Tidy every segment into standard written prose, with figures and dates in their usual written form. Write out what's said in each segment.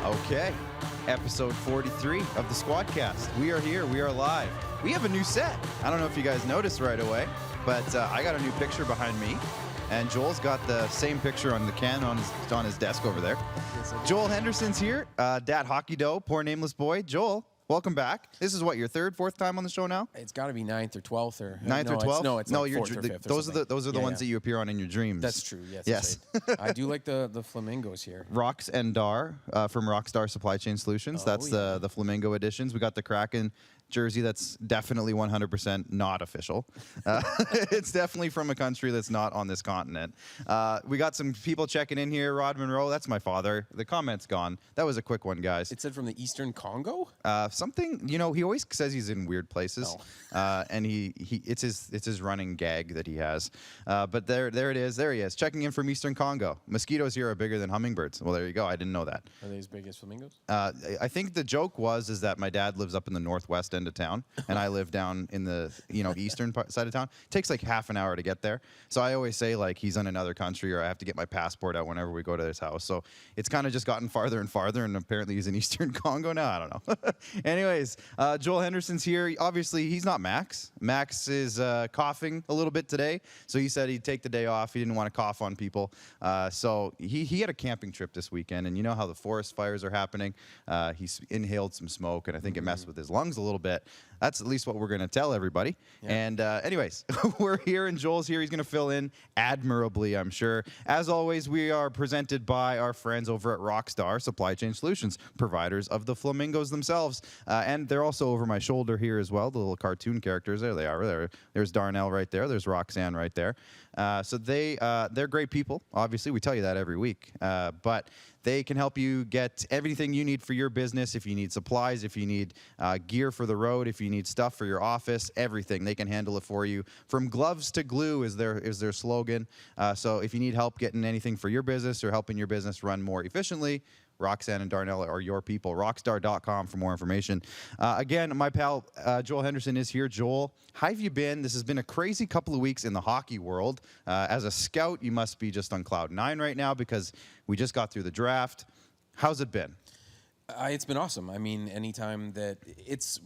Okay, episode 43 of the SquadCast. We are here. We are live. We have a new set. I don't know if you guys noticed right away, but I got a new picture behind me, and Joel's got the same picture on the can on his desk over there. Yes, Joel Henderson's here. Dad Hockey Dough, poor nameless boy. Joel, welcome back. This is what, your third, fourth time on the show now? It's got to be 9th or 12th or 9th or 12th? It's like 4th or 5th. Those are the ones that you appear on in your dreams. That's true. Yes. Yes. Right. I do like the flamingos here. Rox and Dar from Rockstar Supply Chain Solutions. That's the Flamingo editions. We got the Kraken jersey that's definitely 100% not official. It's definitely from a country that's not on this continent. We got some people checking in here. Rod Monroe, that's my father. The comment's gone. That was a quick one, guys. It said from the Eastern Congo? Something, he always says he's in weird places. And it's his running gag that he has. But there it is. There he is, checking in from Eastern Congo. Mosquitoes here are bigger than hummingbirds. Well, there you go. I didn't know that. Are they as big as flamingos? I think the joke is that my dad lives up in the northwest end of town, and I live down in the eastern side of town. It takes like half an hour to get there. So I always say like he's in another country, or I have to get my passport out whenever we go to his house. So it's kind of just gotten farther and farther, and apparently he's in Eastern Congo now. I don't know. Anyways, Joel Henderson's here. Obviously, he's not Max. Max is coughing a little bit today, so he said he'd take the day off. He didn't want to cough on people. So he had a camping trip this weekend, and you know how the forest fires are happening. He's inhaled some smoke, and I think it messed with his lungs a little bit. That's at least what we're going to tell everybody. Yeah. And anyways, we're here, and Joel's here. He's going to fill in admirably, I'm sure. As always, we are presented by our friends over at Rockstar Supply Chain Solutions, providers of the flamingos themselves. And they're also over my shoulder here as well, the little cartoon characters. There they are. There's Darnell right there. There's Roxanne right there. So they're great people. Obviously, we tell you that every week. But they can help you get everything you need for your business. If you need supplies, if you need gear for the road, if you need stuff for your office, everything. They can handle it for you. From gloves to glue is their slogan. So if you need help getting anything for your business or helping your business run more efficiently, Roxanne and Darnell are your people. Rockstar.com for more information. Again, my pal Joel Henderson is here. Joel, how have you been? This has been a crazy couple of weeks in the hockey world. As a scout, you must be just on cloud 9 right now because we just got through the draft. How's it been? It's been awesome. I mean, anytime that it's,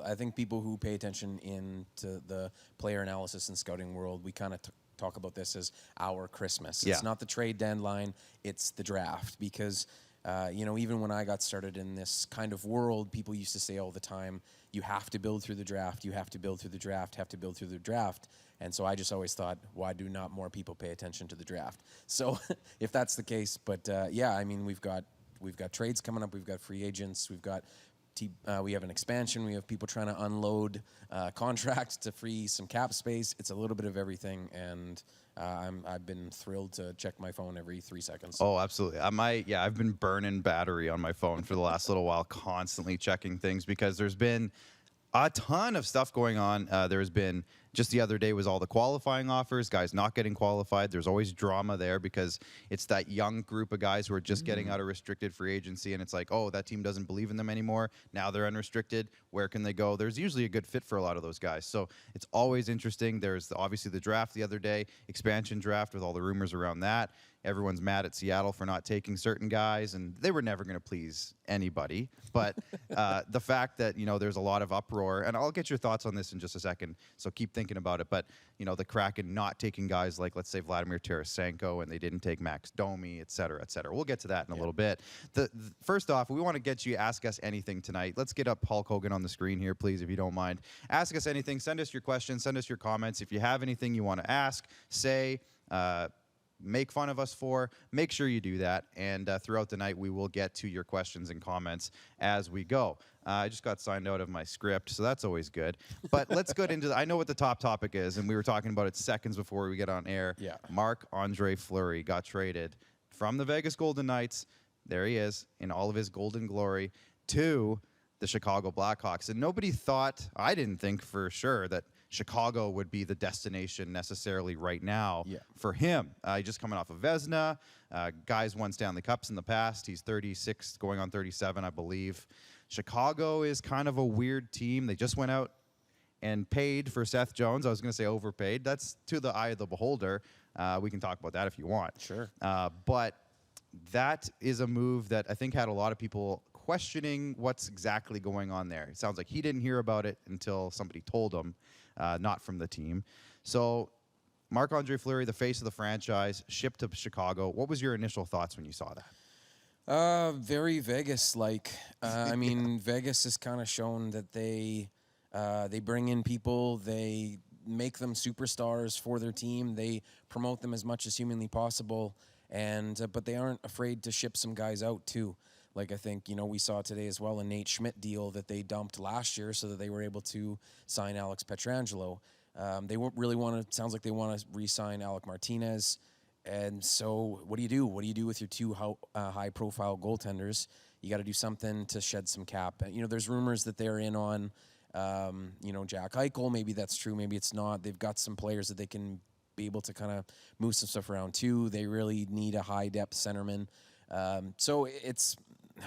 I think people who pay attention into the player analysis and scouting world, we kind of talk about this as our Christmas. It's not the trade deadline, it's the draft. Because even when I got started in this kind of world, people used to say all the time, you have to build through the draft, you have to build through the draft, have to build through the draft. And so I just always thought, why do not more people pay attention to the draft? So if that's the case, but I mean, we've got trades coming up, we've got free agents, we have an expansion, we have people trying to unload contracts to free some cap space. It's a little bit of everything, and I've been thrilled to check my phone every 3 seconds. Oh, absolutely. I've been burning battery on my phone for the last little while, constantly checking things because there's been a ton of stuff going on. There's been, just the other day was all the qualifying offers, guys not getting qualified. There's always drama there because it's that young group of guys who are just getting out of restricted free agency, and it's like, oh, that team doesn't believe in them anymore. Now they're unrestricted. Where can they go? There's usually a good fit for a lot of those guys. So it's always interesting. There's obviously the draft the other day, expansion draft with all the rumors around that. Everyone's mad at Seattle for not taking certain guys, and they were never going to please anybody. But the fact that, there's a lot of uproar, and I'll get your thoughts on this in just a second, so keep thinking about it. But, the Kraken not taking guys like, let's say, Vladimir Tarasenko, and they didn't take Max Domi, et cetera, et cetera. We'll get to that in a little bit. First off, we want to get you Ask Us Anything tonight. Let's get up Hulk Hogan on the screen here, please, if you don't mind. Ask us anything. Send us your questions. Send us your comments. If you have anything you want to ask, say, make fun of us for, make sure you do that. And throughout the night, we will get to your questions and comments as we go. I just got signed out of my script, so that's always good. But let's get into I know what the top topic is, and we were talking about it seconds before we get on air. Yeah. Marc-Andre Fleury got traded from the Vegas Golden Knights. There he is in all of his golden glory to the Chicago Blackhawks. And nobody thought, I didn't think for sure, that Chicago would be the destination necessarily right now for him. He's just coming off of Vezina. Guys won Stanley Cups in the past. He's 36, going on 37, I believe. Chicago is kind of a weird team. They just went out and paid for Seth Jones. I was going to say overpaid. That's to the eye of the beholder. We can talk about that if you want. Sure. But that is a move that I think had a lot of people questioning what's exactly going on there. It sounds like he didn't hear about it until somebody told him, not from the team. So Marc-Andre Fleury, the face of the franchise, shipped to Chicago. What was your initial thoughts when you saw that? Very Vegas-like. I mean, Vegas has kind of shown that they bring in people, they make them superstars for their team, they promote them as much as humanly possible, and but they aren't afraid to ship some guys out too. Like I think, we saw today as well a Nate Schmidt deal that they dumped last year so that they were able to sign Alex Pietrangelo. They really sounds like they want to re-sign Alec Martinez. And so what do you do? What do you do with your two high-profile goaltenders? You got to do something to shed some cap. There's rumors that they're in on, Jack Eichel. Maybe that's true. Maybe it's not. They've got some players that they can be able to kind of move some stuff around too. They really need a high-depth centerman. So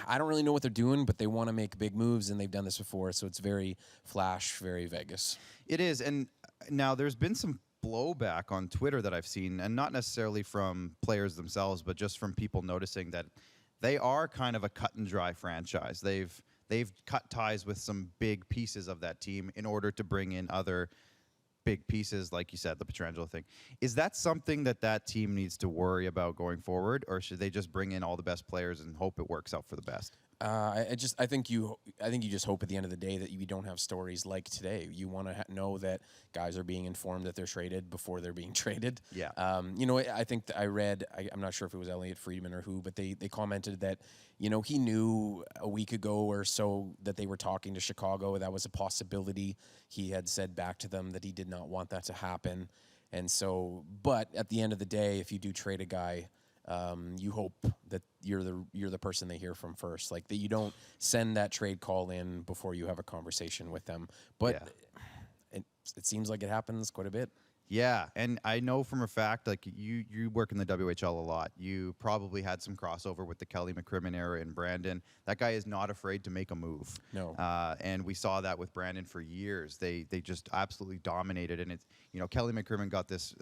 I don't really know what they're doing, but they want to make big moves, and they've done this before. So it's very Flash, very Vegas. It is. And now there's been some blowback on Twitter that I've seen, and not necessarily from players themselves, but just from people noticing that they are kind of a cut and dry franchise. They've cut ties with some big pieces of that team in order to bring in other big pieces, like you said, the Pietrangelo thing. Is that something that team needs to worry about going forward, or should they just bring in all the best players and hope it works out for the best? I think you just hope at the end of the day that you don't have stories like today. You want to know that guys are being informed that they're traded before they're being traded. Yeah. I think I read, I'm not sure if it was Elliot Friedman or who, but they commented that, he knew a week ago or so that they were talking to Chicago. That was a possibility. He had said back to them that he did not want that to happen. And so, but at the end of the day, if you do trade a guy, you hope that you're the person they hear from first, like that you don't send that trade call in before you have a conversation with them. But it seems like it happens quite a bit. Yeah, and I know from a fact, like you work in the WHL a lot. You probably had some crossover with the Kelly McCrimmon era in Brandon. That guy is not afraid to make a move. No. And we saw that with Brandon for years. They just absolutely dominated. And it's Kelly McCrimmon got this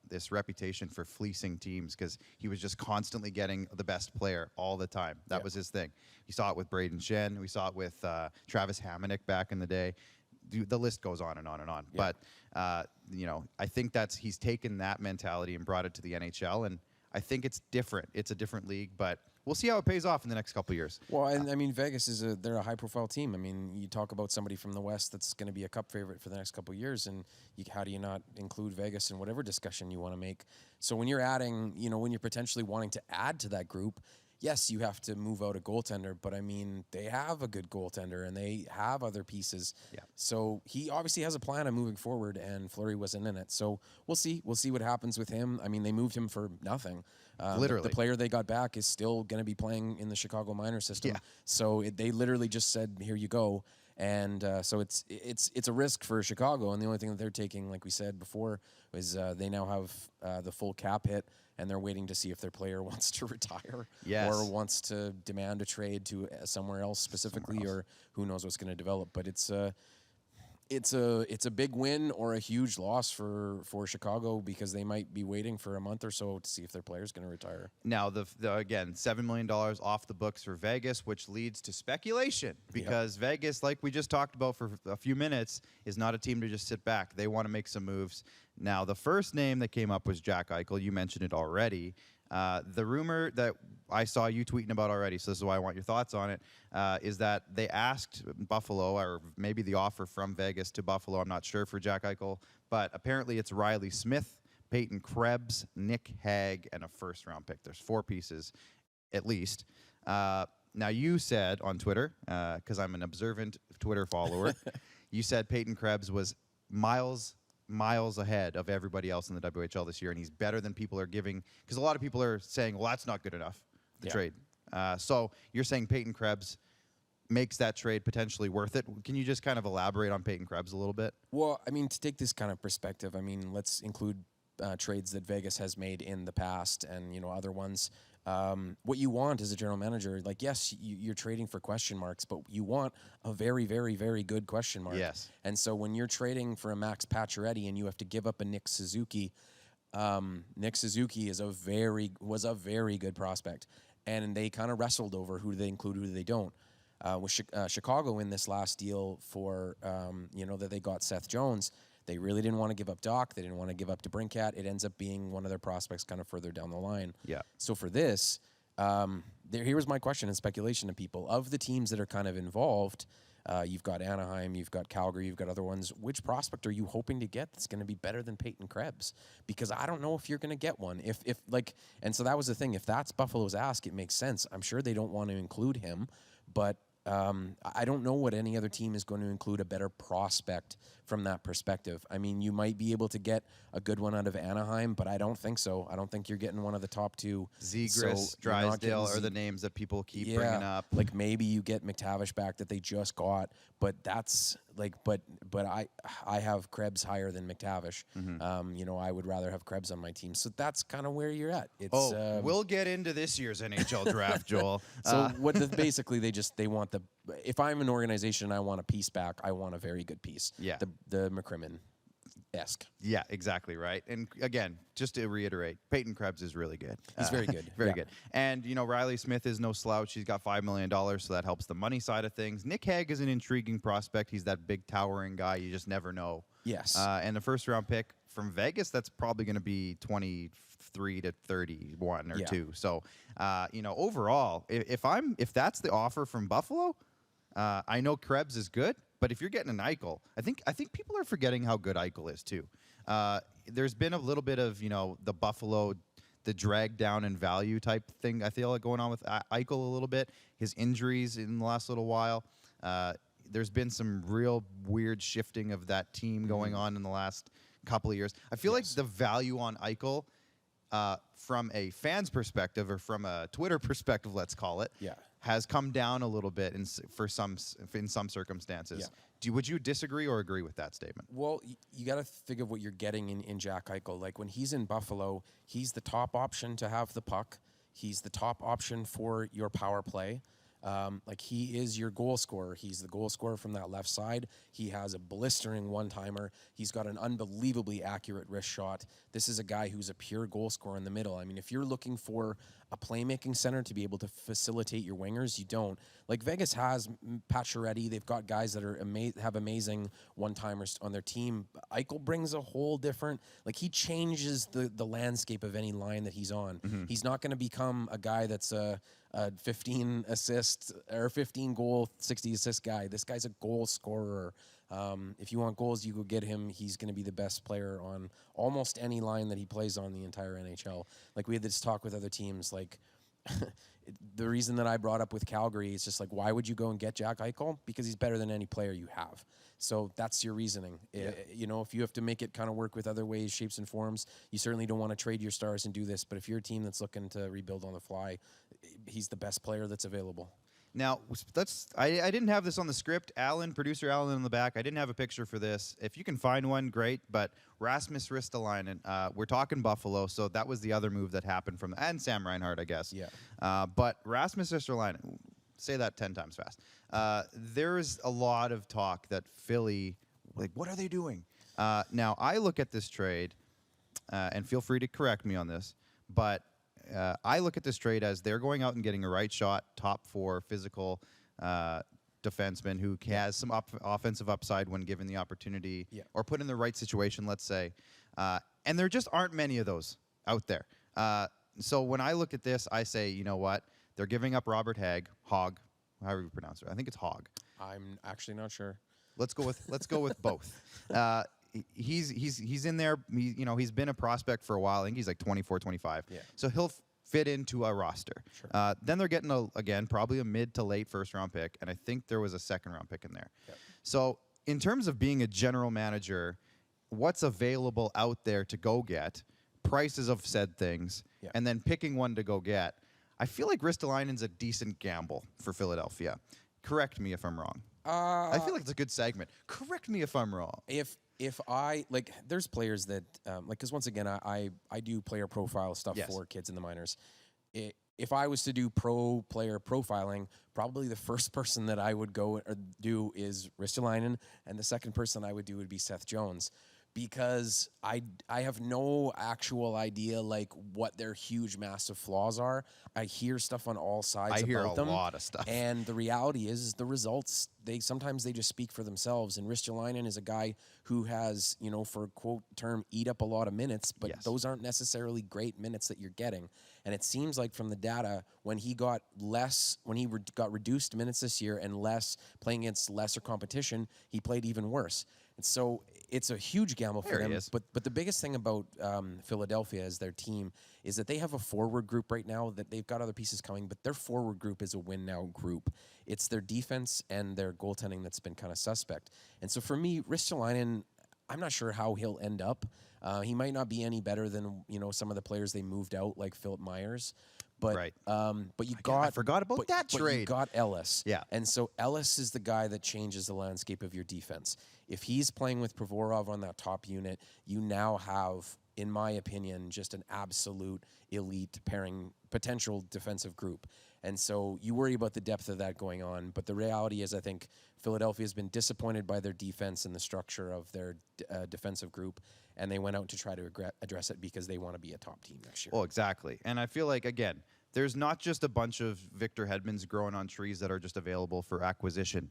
this reputation for fleecing teams because he was just constantly getting the best player all the time. That was his thing. We saw it with Braden Shen. We saw it with Travis Hamonic back in the day. The list goes on and on and on. Yeah. But, I think he's taken that mentality and brought it to the NHL, and I think it's different. It's a different league, but we'll see how it pays off in the next couple of years. Well, and I mean, Vegas they're a high-profile team. I mean, you talk about somebody from the West that's going to be a cup favorite for the next couple of years, and how do you not include Vegas in whatever discussion you want to make? So when you're adding, when you're potentially wanting to add to that group, yes, you have to move out a goaltender, but I mean, they have a good goaltender and they have other pieces. Yeah. So he obviously has a plan of moving forward, and Fleury wasn't in it. So we'll see. We'll see what happens with him. I mean, they moved him for nothing. Literally. The player they got back is still going to be playing in the Chicago minor system. Yeah. So they literally just said, here you go. And so it's a risk for Chicago. And the only thing that they're taking, like we said before, is they now have the full cap hit, and they're waiting to see if their player wants to retire or wants to demand a trade to somewhere else specifically, or who knows what's going to develop. But it's a big win or a huge loss for Chicago, because they might be waiting for a month or so to see if their player's going to retire. Now, again, $7 million off the books for Vegas, which leads to speculation, because Vegas, like we just talked about for a few minutes, is not a team to just sit back. They want to make some moves. Now, the first name that came up was Jack Eichel. You mentioned it already. The rumor that I saw you tweeting about already, so this is why I want your thoughts on it, is that they asked Buffalo, or maybe the offer from Vegas to Buffalo, I'm not sure, for Jack Eichel, but apparently it's Riley Smith, Peyton Krebs, Nick Hague, and a first-round pick. There's 4 pieces, at least. Now, you said on Twitter, because I'm an observant Twitter follower, you said Peyton Krebs was miles ahead of everybody else in the WHL this year, and he's better than people are giving, because a lot of people are saying, well, that's not good enough, the trade. So you're saying Peyton Krebs makes that trade potentially worth it. Can you just kind of elaborate on Peyton Krebs a little bit? Well, I mean, to take this kind of perspective, I mean, let's include trades that Vegas has made in the past and, other ones. What you want as a general manager, like, yes, you're trading for question marks, but you want a very, very, very good question mark. Yes. And so when you're trading for a Max Pacioretty and you have to give up a Nick Suzuki, Nick Suzuki was a very good prospect. And they kind of wrestled over who do they include, who do they don't. With Chicago in this last deal for, that they got Seth Jones, they really didn't want to give up Doc. They didn't want to give up DeBrincat. It ends up being one of their prospects kind of further down the line. Yeah. So for this, here's my question and speculation to people. Of the teams that are kind of involved, you've got Anaheim, you've got Calgary, you've got other ones. Which prospect are you hoping to get that's going to be better than Peyton Krebs? Because I don't know if you're going to get one. And so that was the thing. If that's Buffalo's ask, it makes sense. I'm sure they don't want to include him, but I don't know what any other team is going to include a better prospect from that perspective. I mean, you might be able to get a good one out of Anaheim, but I don't think so. I don't think you're getting one of the top two. Zegras, Drysdale are the names that people keep bringing up. Like maybe you get McTavish back that they just got, but that's like, but I have Krebs higher than McTavish. I would rather have Krebs on my team. So that's kind of where you're at. It's, we'll get into this year's NHL draft, Joel. So basically they want if I'm an organization and I want a piece back, I want a very good piece. Yeah. The McCrimmon-esque. Yeah, exactly right. And again, just to reiterate, Peyton Krebs is really good. He's very good. Very good. And, Riley Smith is no slouch. He's got $5 million, so that helps the money side of things. Nick Hague is an intriguing prospect. He's that big towering guy. You just never know. Yes. And the first-round pick from Vegas, that's probably going to be 23 to 31 or 2. So, overall, if that's the offer from Buffalo, I know Krebs is good, but if you're getting an Eichel, I think people are forgetting how good Eichel is too. There's been a little bit of the Buffalo, the drag down in value type thing. I feel like going on with Eichel a little bit. His injuries in the last little while. There's been some real weird shifting of that team going on in the last couple of years. I feel like the value on Eichel, from a fan's perspective or from a Twitter perspective, let's call it, has come down a little bit in some circumstances. Yeah. Would you disagree or agree with that statement? Well, you got to think of what you're getting in Jack Eichel. Like when he's in Buffalo, he's the top option to have the puck. He's the top option for your power play. He is your goal scorer. He's the goal scorer from that left side. He has a blistering one-timer. He's got an unbelievably accurate wrist shot. This is a guy who's a pure goal scorer in the middle. I mean, if you're looking for a playmaking center to be able to facilitate your wingers, you don't. Like Vegas has Pacioretty. They've got guys that are have amazing one-timers on their team. Eichel brings a whole different, he changes the landscape of any line that he's on. Mm-hmm. He's not going to become a guy that's a 15 assist or 15 goal, 60 assist guy. This guy's a goal scorer. If you want goals, you go get him. He's going to be the best player on almost any line that he plays on the entire NHL. Like we had this talk with other teams. Like the reason that I brought up with Calgary is just like, why would you go and get Jack Eichel? Because he's better than any player you have. So that's your reasoning. Yeah. If you have to make it kind of work with other ways, shapes, and forms, you certainly don't want to trade your stars and do this. But if you're a team that's looking to rebuild on the fly, he's the best player that's available. Now, I didn't have this on the script. Producer Alan in the back, I didn't have a picture for this. If you can find one, great. But Rasmus Ristolainen, we're talking Buffalo, so that was the other move that happened and Sam Reinhart, I guess. Yeah. But Rasmus Ristolainen, say that 10 times fast. There's a lot of talk that Philly, what are they doing? Now, I look at this trade, and feel free to correct me on this, but I look at this trade as they're going out and getting a right shot, top 4 physical defenseman who has some offensive upside when given the opportunity or put in the right situation, let's say. And there just aren't many of those out there. So when I look at this, I say, you know what? They're giving up Robert Hogg, however you pronounce it. I think it's Hogg. I'm actually not sure. Let's go with both. He's in there. He's been a prospect for a while. I think he's like 24, 25. Yeah. So he'll fit into a roster. Sure. Then they're getting probably a mid to late first round pick, and I think there was a second round pick in there. Yep. So in terms of being a general manager, what's available out there to go get, prices of said things, and then picking one to go get, I feel like Ristolainen's a decent gamble for Philadelphia. Correct me if I'm wrong. I feel like it's a good segment. Correct me if I'm wrong. If I there's players that because once again I do player profile stuff for kids in the minors. If I was to do pro player profiling, probably the first person that I would go or do is Ristolainen, and the second person I would do would be Seth Jones, because I have no actual idea like what their huge massive flaws are. I hear stuff on all sides I hear about a them. lot of stuff. And the reality is the results, sometimes they just speak for themselves. And Ristolainen is a guy who has, for a quote term, eat up a lot of minutes, but Yes. those aren't necessarily great minutes that you're getting. And it seems like from the data, when he got got reduced minutes this year and playing against lesser competition, he played even worse. And so it's a huge gamble for them. But the biggest thing about Philadelphia as their team is that they have a forward group right now that they've got other pieces coming, but their forward group is a win now group. It's their defense and their goaltending that's been kind of suspect. And so for me, Ristolainen, I'm not sure how he'll end up. He might not be any better than some of the players they moved out, like Philip Myers. But Right. But I forgot about that But trade. you got Ellis. Yeah. And so Ellis is the guy that changes the landscape of your defense. If he's playing with Provorov on that top unit, you now have, in my opinion, just an absolute elite pairing potential defensive group. And so you worry about the depth of that going on. But the reality is I think Philadelphia has been disappointed by their defense and the structure of their defensive group. And they went out to try to address it because they want to be a top team next year. Well, exactly. And I feel like, again, there's not just a bunch of Victor Hedmans growing on trees that are just available for acquisition.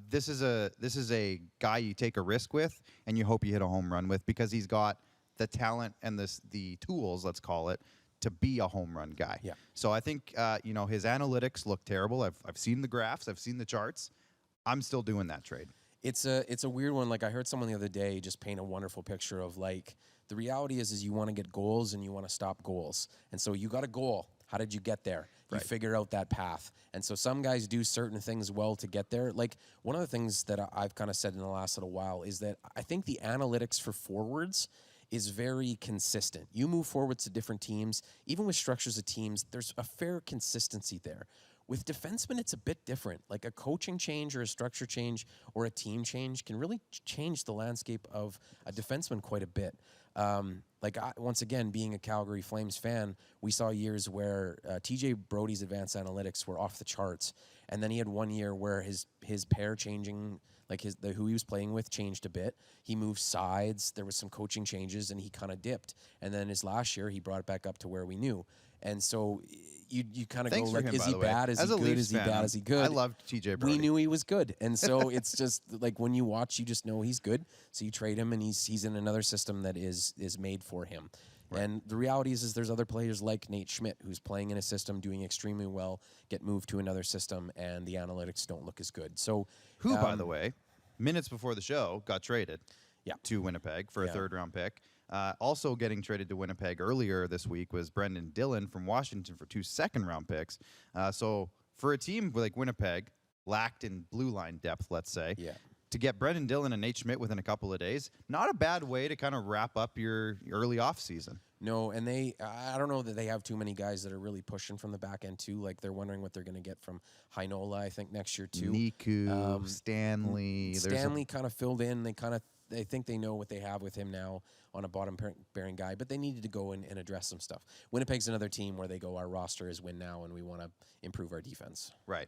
This is a guy you take a risk with and you hope you hit a home run with because he's got the talent and the tools, let's call it, to be a home run guy. Yeah. So I think his analytics look terrible. I've seen the graphs, I've seen the charts. I'm still doing that trade. It's a weird one. Like I heard someone the other day just paint a wonderful picture of like the reality is you want to get goals and you want to stop goals. And so you got a goal. How did you get there? You figure out that path. And so some guys do certain things well to get there. Like one of the things that I've kind of said in the last little while is that I think the analytics for forwards is very consistent. You move forwards to different teams, even with structures of teams, there's a fair consistency there. With defensemen, it's a bit different. Like a coaching change or a structure change or a team change can really change the landscape of a defenseman quite a bit. Once again, being a Calgary Flames fan, we saw years where TJ Brody's advanced analytics were off the charts. And then he had 1 year where his pair changing, like who he was playing with changed a bit. He moved sides. There was some coaching changes, and he kind of dipped. And then his last year, he brought it back up to where we knew. And so you kind of go like, is he bad? Is he good? Is he bad? Is he good? I loved TJ Brody. We knew he was good. And so it's just like when you watch, you just know he's good. So you trade him, and he's in another system that is made for him. Right. And the reality is there's other players like Nate Schmidt who's playing in a system, doing extremely well, get moved to another system, and the analytics don't look as good. So who, by the way, minutes before the show, got traded to Winnipeg for a third-round pick. Also getting traded to Winnipeg earlier this week was Brendan Dillon from Washington for 2 second-round picks. So for a team like Winnipeg, lacked in blue line depth, let's say, to get Brendan Dillon and Nate Schmidt within a couple of days, not a bad way to kind of wrap up your early offseason. No, and I don't know that they have too many guys that are really pushing from the back end, too. Like, they're wondering what they're going to get from Heinola, I think, next year, too. Niku, Stanley. Stanley kind of filled in. They think they know what they have with him now on a bottom-bearing guy, but they needed to go and address some stuff. Winnipeg's another team where they go, our roster is win now, and we want to improve our defense. Right.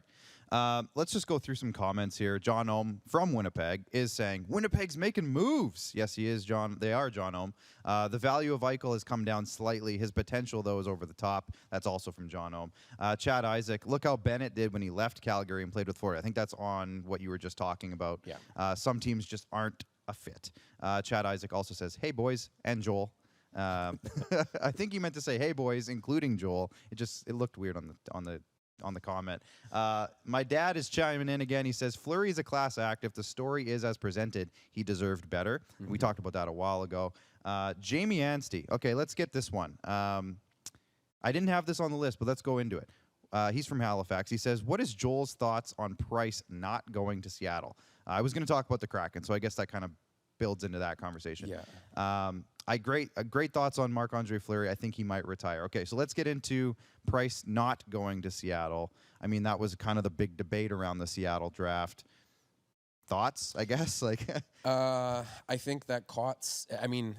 Let's just go through some comments here. John Ohm from Winnipeg is saying, Winnipeg's making moves. Yes, he is, John. They are, John Ohm. The value of Eichel has come down slightly. His potential, though, is over the top. That's also from John Ohm. Chad Isaac, look how Bennett did when he left Calgary and played with Florida. I think that's on what you were just talking about. Yeah. Some teams just aren't a fit. Chad Isaac also says, hey, boys, and Joel. I think he meant to say, hey, boys, including Joel. It looked weird on the comment. My dad is chiming in again. He says, Fleury is a class act. If the story is as presented, he deserved better. Mm-hmm. We talked about that a while ago. Jamie Anstey. Okay, let's get this one. I didn't have this on the list, but let's go into it. He's from Halifax. He says, what is Joel's thoughts on Price not going to Seattle? I was going to talk about the Kraken, so I guess that kind of builds into that conversation. Yeah. Great thoughts on Marc-Andre Fleury. I think he might retire. Okay, so let's get into Price not going to Seattle. I mean, that was kind of the big debate around the Seattle draft. Thoughts, I guess? I think that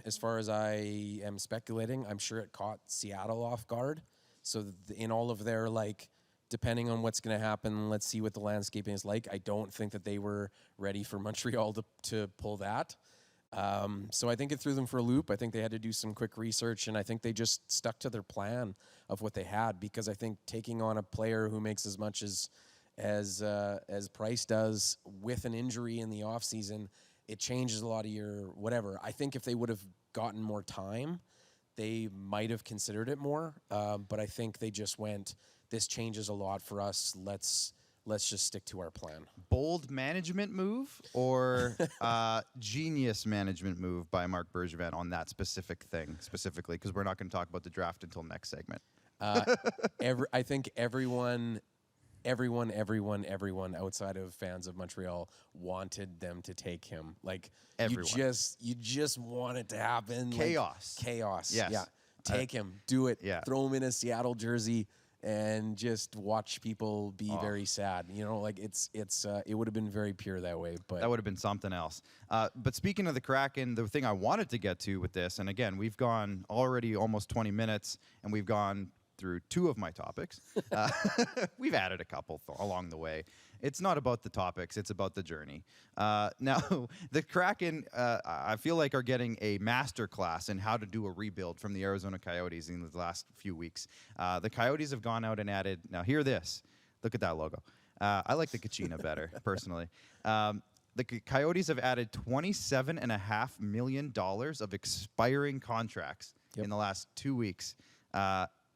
as far as I am speculating, I'm sure it caught Seattle off guard. So in all of their, depending on what's going to happen, let's see what the landscaping is like. I don't think that they were ready for Montreal to pull that. So I think it threw them for a loop. I think they had to do some quick research, and I think they just stuck to their plan of what they had, because I think taking on a player who makes as much as Price does with an injury in the offseason, it changes a lot of your whatever. I think if they would have gotten more time, they might have considered it more. But I think they just went, this changes a lot for us. Let's just stick to our plan. Bold management move or genius management move by Mark Bergevin on that specific thing specifically? Because we're not going to talk about the draft until next segment. I think everyone outside of fans of Montreal wanted them to take him. Like everyone. You just want it to happen. Chaos. Like, chaos. Yes. Yeah. Take him. Do it. Yeah. Throw him in a Seattle jersey and just watch people be very sad. You know, like it would have been very pure that way. But that would have been something else. But speaking of the Kraken, the thing I wanted to get to with this, and again, we've gone already almost 20 minutes, and we've gone through 2 of my topics. We've added a couple along the way. It's not about the topics, it's about the journey. Now, the Kraken, I feel like, are getting a master class in how to do a rebuild from the Arizona Coyotes in the last few weeks. The Coyotes have gone out and added, now hear this, look at that logo. I like the Kachina better, personally. The Coyotes have added $27.5 million of expiring contracts in the last 2 weeks.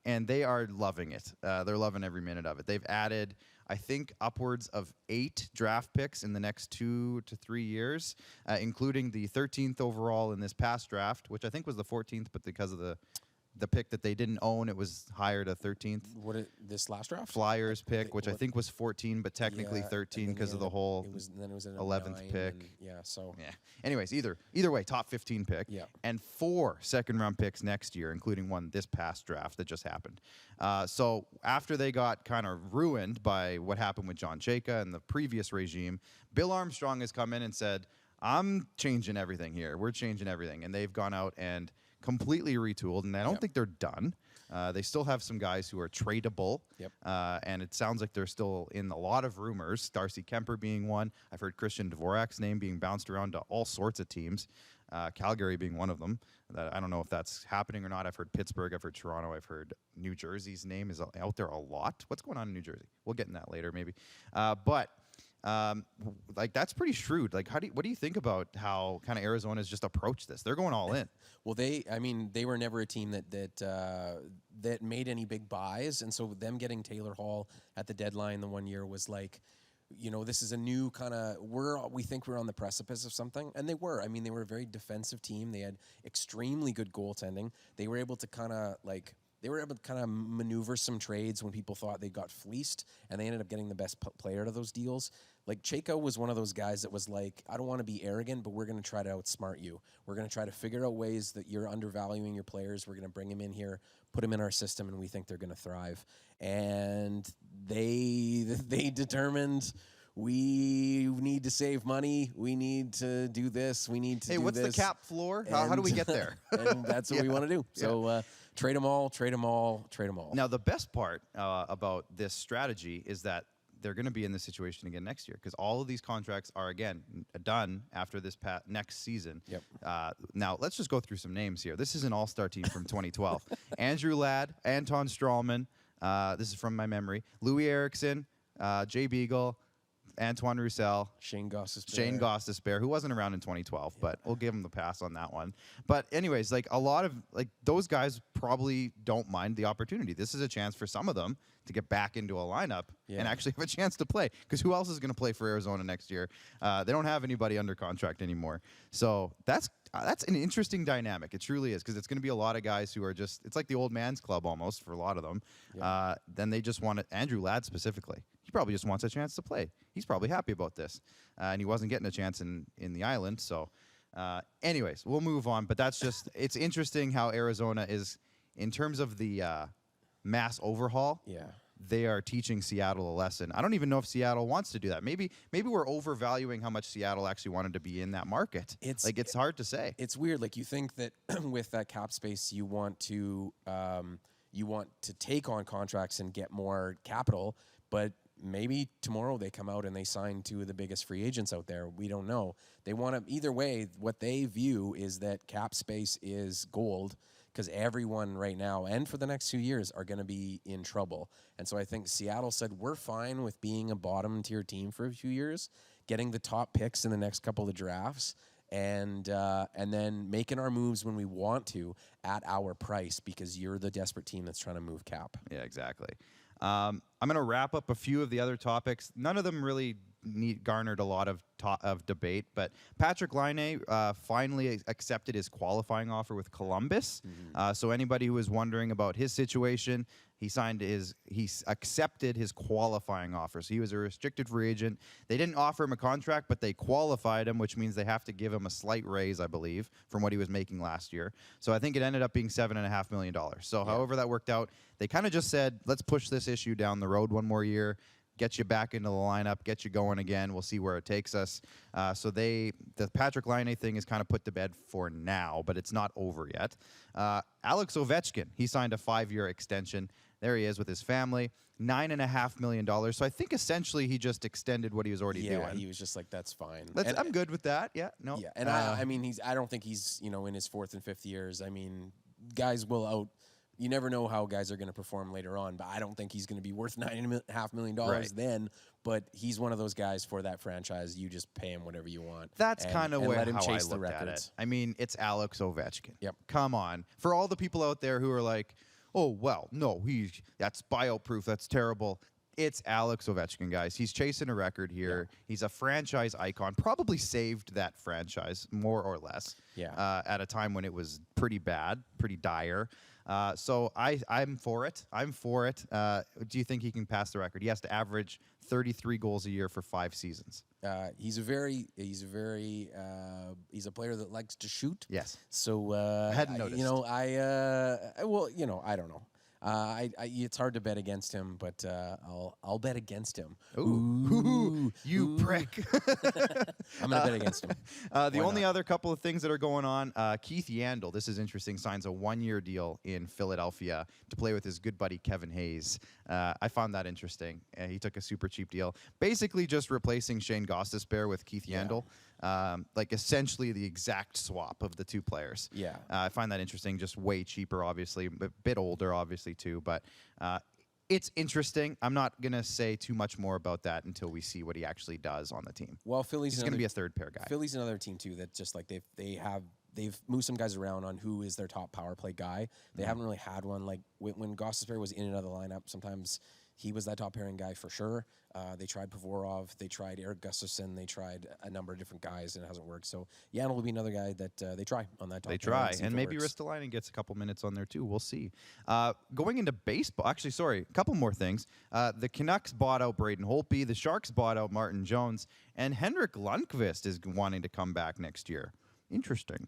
And they are loving it. They're loving every minute of it. They've added, I think, upwards of 8 draft picks in the next 2 to 3 years, including the 13th overall in this past draft, which I think was the 14th, but because of the pick that they didn't own, it was higher to 13th. This last draft? Flyers pick, which I think was 14, but technically 13 because of the whole 11th pick. Anyways, either way, top 15 pick. Yeah. And 4 second-round picks next year, including one this past draft that just happened. So after they got kind of ruined by what happened with John Chayka and the previous regime, Bill Armstrong has come in and said, I'm changing everything here. We're changing everything. And they've gone out and completely retooled, and I don't think they're done. They still have some guys who are tradable, and it sounds like they're still in a lot of rumors, Darcy Kemper being one. I've heard Christian Dvorak's name being bounced around to all sorts of teams, Calgary being one of them. I don't know if that's happening or not. I've heard Pittsburgh, I've heard Toronto, I've heard New Jersey's name is out there a lot. What's going on in New Jersey? We'll get in that later maybe. Like, that's pretty shrewd. Like, what do you think about how kind of Arizona's just approached this? They're going all in. Well, they were never a team that made any big buys, and so them getting Taylor Hall at the deadline the 1 year was like, you know, this is a new kind of, we think we're on the precipice of something, and they were. I mean, they were a very defensive team. They had extremely good goaltending. They were able to kind of maneuver some trades when people thought they got fleeced, and they ended up getting the best player out of those deals. Like, Chayka was one of those guys that was like, I don't want to be arrogant, but we're going to try to outsmart you. We're going to try to figure out ways that you're undervaluing your players. We're going to bring them in here, put them in our system, and we think they're going to thrive. And they determined, we need to save money. We need to do this. We need to do this. Hey, what's the cap floor? How do we get there? And that's what we want to do. So trade them all, trade them all, trade them all. Now, the best part about this strategy is that they're going to be in this situation again next year, because all of these contracts are, again, done after this next season. Yep. Now, let's just go through some names here. This is an all-star team from 2012. Andrew Ladd, Anton Strawman, this is from my memory, Louis Eriksson, Jay Beagle, Antoine Roussel, Shane Gostisbehere, who wasn't around in 2012, but we'll give him the pass on that one. But anyways, like, a lot of, like, those guys probably don't mind the opportunity. This is a chance for some of them to get back into a lineup and actually have a chance to play, because who else is going to play for Arizona next year? They don't have anybody under contract anymore. So that's an interesting dynamic. It truly is, because it's going to be a lot of guys who are just, it's like the old man's club almost for a lot of them. Then they just want it. Andrew Ladd specifically, he probably just wants a chance to play. He's probably happy about this. And he wasn't getting a chance in the island. So anyways, we'll move on. But that's just, it's interesting how Arizona is, in terms of the mass overhaul. They are teaching Seattle a lesson. I don't even know if Seattle wants to do that. Maybe we're overvaluing how much Seattle actually wanted to be in that market. It's hard to say. It's weird. Like, you think that with that cap space, you want to take on contracts and get more capital, but maybe tomorrow they come out and they sign 2 of the biggest free agents out there. We don't know. They want to, either way, what they view is that cap space is gold, because everyone right now and for the next 2 years are going to be in trouble. And so I think Seattle said, we're fine with being a bottom tier team for a few years, getting the top picks in the next couple of drafts, and then making our moves when we want to at our price, because you're the desperate team that's trying to move cap. Yeah, exactly. I'm going to wrap up a few of the other topics. None of them really garnered a lot of debate, but Patrick Laine finally accepted his qualifying offer with Columbus. So anybody who was wondering about his situation, he accepted his qualifying offer. So he was a restricted free agent. They didn't offer him a contract, but they qualified him, which means they have to give him a slight raise, I believe, from what he was making last year. So I think it ended up being $7.5 million. So however that worked out, they kind of just said, let's push this issue down the road one more year, get you back into the lineup, get you going again. We'll see where it takes us. So the Patrick Laine thing is kind of put to bed for now, but it's not over yet. Alex Ovechkin, he signed a 5-year extension. There he is with his family, $9.5 million. So I think essentially he just extended what he was already doing. Yeah, he was just like, that's fine. I'm good with that. Yeah, no. Yeah, and I mean, I don't think he's, in his 4th and 5th years. I mean, guys will out. You never know how guys are going to perform later on, but I don't think he's going to be worth $9.5 million then. But he's one of those guys for that franchise. You just pay him whatever you want. That's kind of how I chase the looked at records. it. I mean, it's Alex Ovechkin. Yep. Come on. For all the people out there who are like, oh, well, no, that's buyout proof. That's terrible. It's Alex Ovechkin, guys. He's chasing a record here. Yeah. He's a franchise icon. Probably saved that franchise, more or less, at a time when it was pretty bad, pretty dire. So I'm for it. I'm for it. Do you think he can pass the record? He has to average 33 goals a year for 5 seasons. He's a player that likes to shoot. Yes. So I hadn't noticed. I don't know. It's hard to bet against him, but I'll bet against him. Ooh, you prick! I'm gonna bet against him. The only other couple of things that are going on: Keith Yandle, this is interesting, signs a 1-year deal in Philadelphia to play with his good buddy Kevin Hayes. I found that interesting. He took a super cheap deal, basically just replacing Shane Gostisbehere with Keith Yandle. Like essentially the exact swap of the 2 players. Yeah. I find that interesting, just way cheaper, obviously, a bit older, obviously, too. But it's interesting. I'm not going to say too much more about that until we see what he actually does on the team. Well, Philly's going to be a 3rd pair guy. Philly's another team, too, that just like they've moved some guys around on who is their top power play guy. They haven't really had one. Like when Gostisbehere was in and out of the lineup, sometimes he was that top pairing guy for sure. They tried Pavorov, they tried Eric Gustafsson, they tried a number of different guys, and it hasn't worked. So Yandle will be another guy that they try on that top They pairing try, and maybe Ristolainen gets a couple minutes on there too. We'll see. Going into baseball, actually, sorry, a couple more things. The Canucks bought out Braden Holtby, the Sharks bought out Martin Jones, and Henrik Lundqvist is wanting to come back next year. Interesting.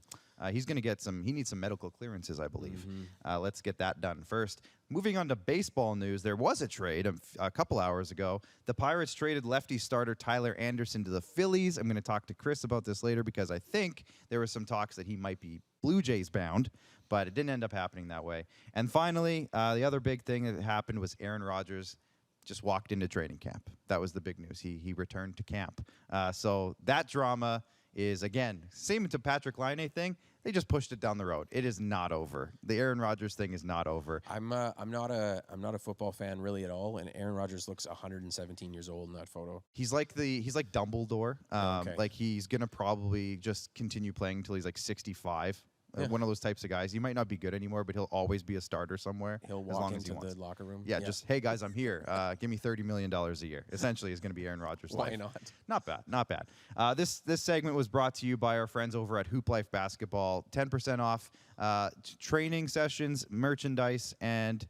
He's going to get he needs some medical clearances, I believe. Let's get that done first. Moving on to baseball news, there was a trade a couple hours ago. The Pirates traded lefty starter Tyler Anderson to the Phillies. I'm going to talk to Chris about this later because I think there was some talks that he might be Blue Jays bound, but it didn't end up happening that way. And finally, the other big thing that happened was Aaron Rodgers just walked into training camp. That was the big news. He returned to camp. So that drama is, again, same to Patrick Laine thing. They just pushed it down the road. It is not over. The Aaron Rodgers thing is not over. I'm not a football fan really at all, and Aaron Rodgers looks 117 years old in that photo. He's like Dumbledore. Okay. Like he's gonna probably just continue playing until he's like 65. One of those types of guys. He might not be good anymore, but he'll always be a starter somewhere. He'll walk into the locker room. Yeah, just, hey, guys, I'm here. Give me $30 million a year. Essentially, is going to be Aaron Rodgers' life. Why not? Not bad, not bad. This segment was brought to you by our friends over at Hoop Life Basketball. 10% off training sessions, merchandise, and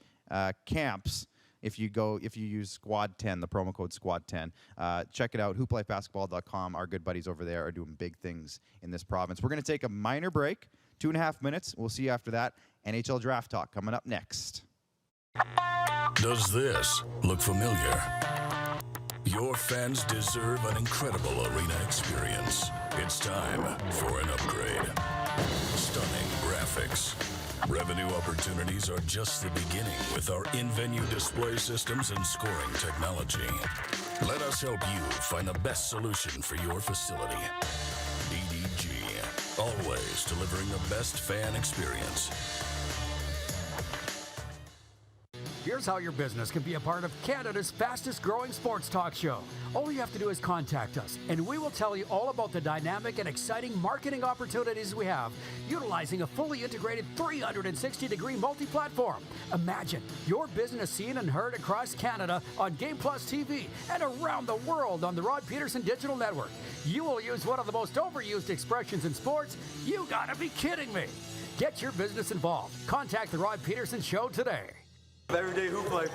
camps. If you use SquadCast, the promo code SquadCast, check it out, hooplifebasketball.com. Our good buddies over there are doing big things in this province. We're going to take a minor break, 2.5 minutes. We'll see you after that. NHL Draft Talk coming up next. Does this look familiar? Your fans deserve an incredible arena experience. It's time for an upgrade. Stunning graphics, Revenue opportunities are just the beginning with our in-venue display systems and scoring technology. Let us help you find the best solution for your facility. DDG, always delivering the best fan experience. Here's how your business can be a part of Canada's fastest growing sports talk show. All you have to do is contact us, and we will tell you all about the dynamic and exciting marketing opportunities we have, utilizing a fully integrated 360-degree multi-platform. Imagine your business seen and heard across Canada on Game Plus TV and around the world on the Rod Peterson Digital Network. You will use one of the most overused expressions in sports. You gotta be kidding me. Get your business involved. Contact the Rod Peterson Show today. Everyday hoop life.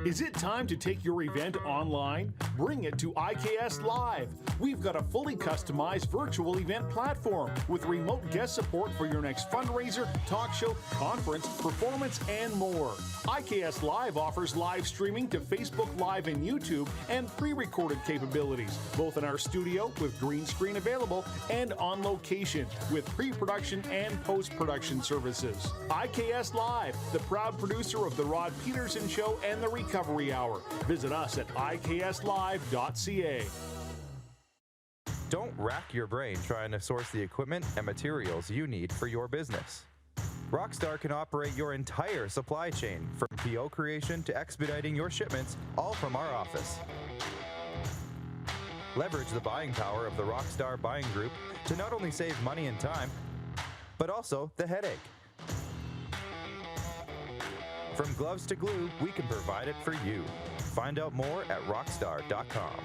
Is it time to take your event online? Bring it to IKS Live. We've got a fully customized virtual event platform with remote guest support for your next fundraiser, talk show, conference, performance, and more. IKS Live offers live streaming to Facebook Live and YouTube and pre-recorded capabilities, both in our studio with green screen available and on location with pre-production and post-production services. IKS Live, the proud producer of The Rod Peterson Show and The Recovery Hour. Visit us at ikslive.ca. Don't rack your brain trying to source the equipment and materials you need for your business. Rockstar can operate your entire supply chain, from PO creation to expediting your shipments, all from our office. Leverage the buying power of the Rockstar buying group to not only save money and time, but also the headache. From gloves to glue, we can provide it for you. Find out more at rockstar.com.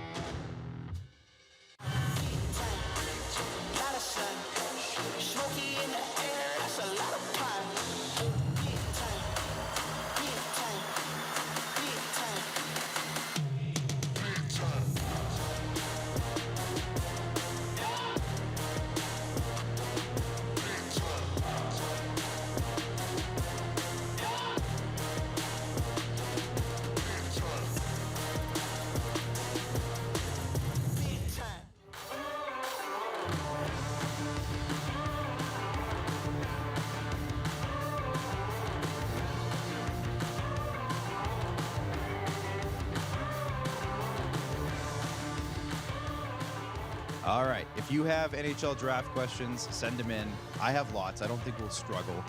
All right. If you have NHL draft questions, send them in. I have lots. I don't think we'll struggle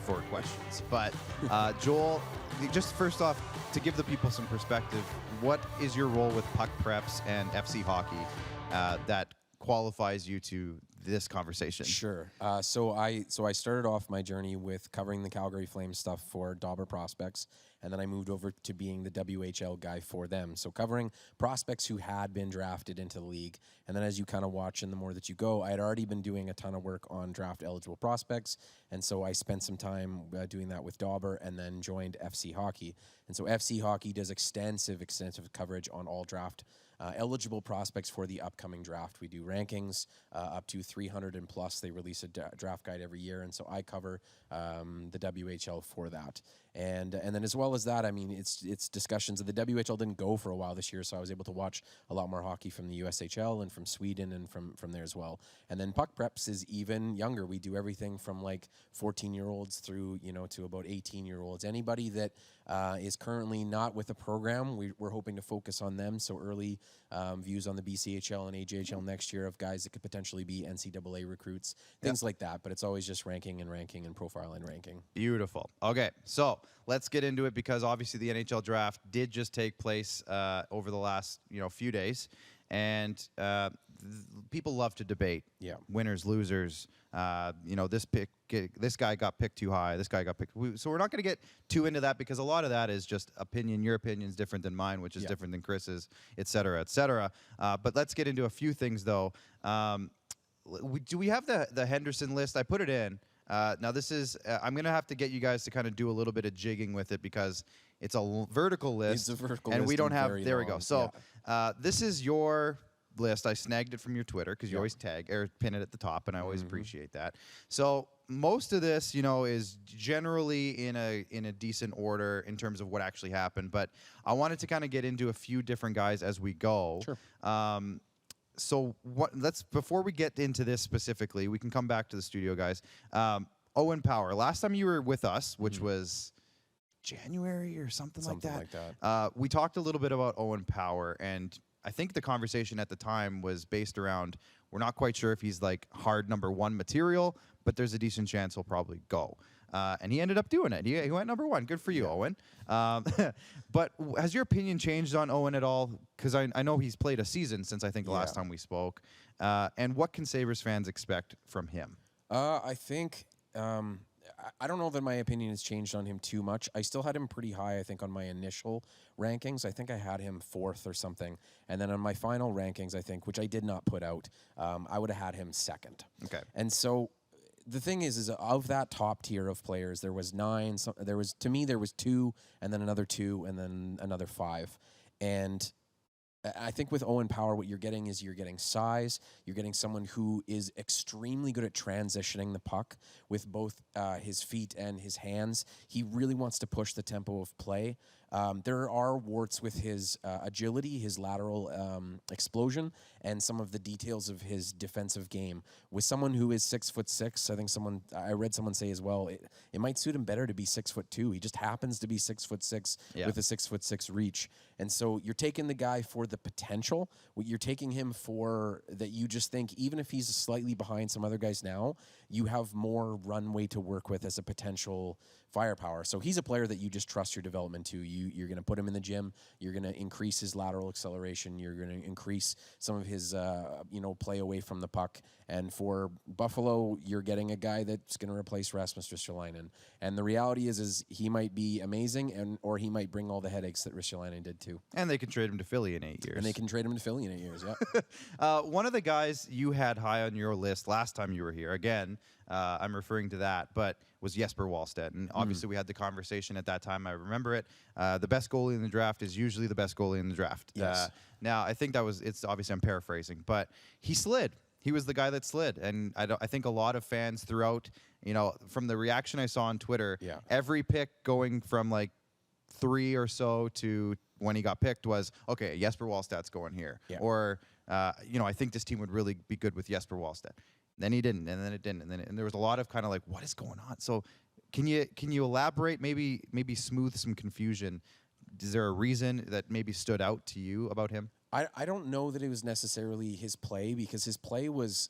for questions. But Joel, just first off, to give the people some perspective, what is your role with puck preps and FC hockey that qualifies you to this conversation? Sure. So I started off my journey with covering the Calgary Flames stuff for Dauber prospects, and then I moved over to being the WHL guy for them. So covering prospects who had been drafted into the league. And then as you kind of watch and the more that you go, I had already been doing a ton of work on draft eligible prospects. And so I spent some time doing that with Dauber and then joined FC Hockey. And so FC Hockey does extensive coverage on all draft eligible prospects for the upcoming draft. We do rankings up to 300 and plus. They release a draft guide every year, and so I cover the WHL for that. And then as well as that, I mean, it's discussions. The WHL didn't go for a while this year, so I was able to watch a lot more hockey from the USHL and from Sweden and from there as well. And then puck preps is even younger. We do everything from like 14-year-olds through to about 18-year-olds. Anybody that is currently not with a program, we're hoping to focus on them. So early views on the BCHL and AJHL next year of guys that could potentially be NCAA recruits, things like that. But it's always just ranking and profile and ranking. Beautiful. Okay, so let's get into it, because obviously the NHL draft did just take place over the last few days, and people love to debate winners, losers. This guy got picked too high. This guy got picked. So we're not going to get too into that, because a lot of that is just opinion. Your opinion's different than mine, which is different than Chris's, et cetera, et cetera. But let's get into a few things, though. Do we have the Henderson list? I put it in. Now, this is I'm going to have to get you guys to kind of do a little bit of jigging with it, because it's a vertical list. It's a vertical and list, we don't have. very There we long. go. So this is your list. I snagged it from your Twitter because you always tag or pin it at the top, and I always appreciate that. So most of this, is generally in a decent order in terms of what actually happened. But I wanted to kind of get into a few different guys as we go. Sure. So before we get into this specifically, we can come back to the studio, guys. Owen Power. Last time you were with us, which was January or something like that. We talked a little bit about Owen Power, and I think the conversation at the time was based around we're not quite sure if he's like hard number 1 material, but there's a decent chance he'll probably go. And he ended up doing it. He went number 1. Good for you, Owen. But has your opinion changed on Owen at all? Because I know he's played a season since I think the last time we spoke. And what can Sabres fans expect from him? I think... I don't know that my opinion has changed on him too much. I still had him pretty high, I think, on my initial rankings. I think I had him 4th or something. And then on my final rankings, I think, which I did not put out, I would have had him 2nd. Okay. And so the thing is of that top tier of players, there was 9. There was 2, and then another 2, and then another 5. And I think with Owen Power, what you're getting is you're getting size. You're getting someone who is extremely good at transitioning the puck with both his feet and his hands. He really wants to push the tempo of play. There are warts with his agility, his lateral explosion, and some of the details of his defensive game. With someone who is 6'6", I think I read someone say as well, it might suit him better to be 6'2". He just happens to be 6'6" with a 6'6" reach. And so you're taking the guy for the potential. What you're taking him for that you just think, even if he's slightly behind some other guys now, you have more runway to work with as a potential firepower. So he's a player that you just trust your development to. You're going to put him in the gym. You're going to increase his lateral acceleration. You're going to increase some of his play away from the puck. And for Buffalo, you're getting a guy that's going to replace Rasmus Ristolainen. And the reality is he might be amazing, or he might bring all the headaches that Ristolainen did too. And they can trade him to Philly in 8 years. And they can trade him to Philly in 8 years. Yeah. One of the guys you had high on your list last time you were here, again, I'm referring to that, but was Jesper Wallstrm. And obviously we had the conversation at that time. I remember it. The best goalie in the draft is usually the best goalie in the draft. Yes. Now, I think it's obviously I'm paraphrasing, but he slid. He was the guy that slid. And I think a lot of fans throughout, from the reaction I saw on Twitter, every pick going from like 3 or so to when he got picked was, okay, Jesper Wallstedt's going here. Yeah. Or, I think this team would really be good with Jesper Wallstedt. Then he didn't, and then it didn't, and there was a lot of kind of like, what is going on? So, can you elaborate? Maybe smooth some confusion. Is there a reason that maybe stood out to you about him? I don't know that it was necessarily his play, because his play was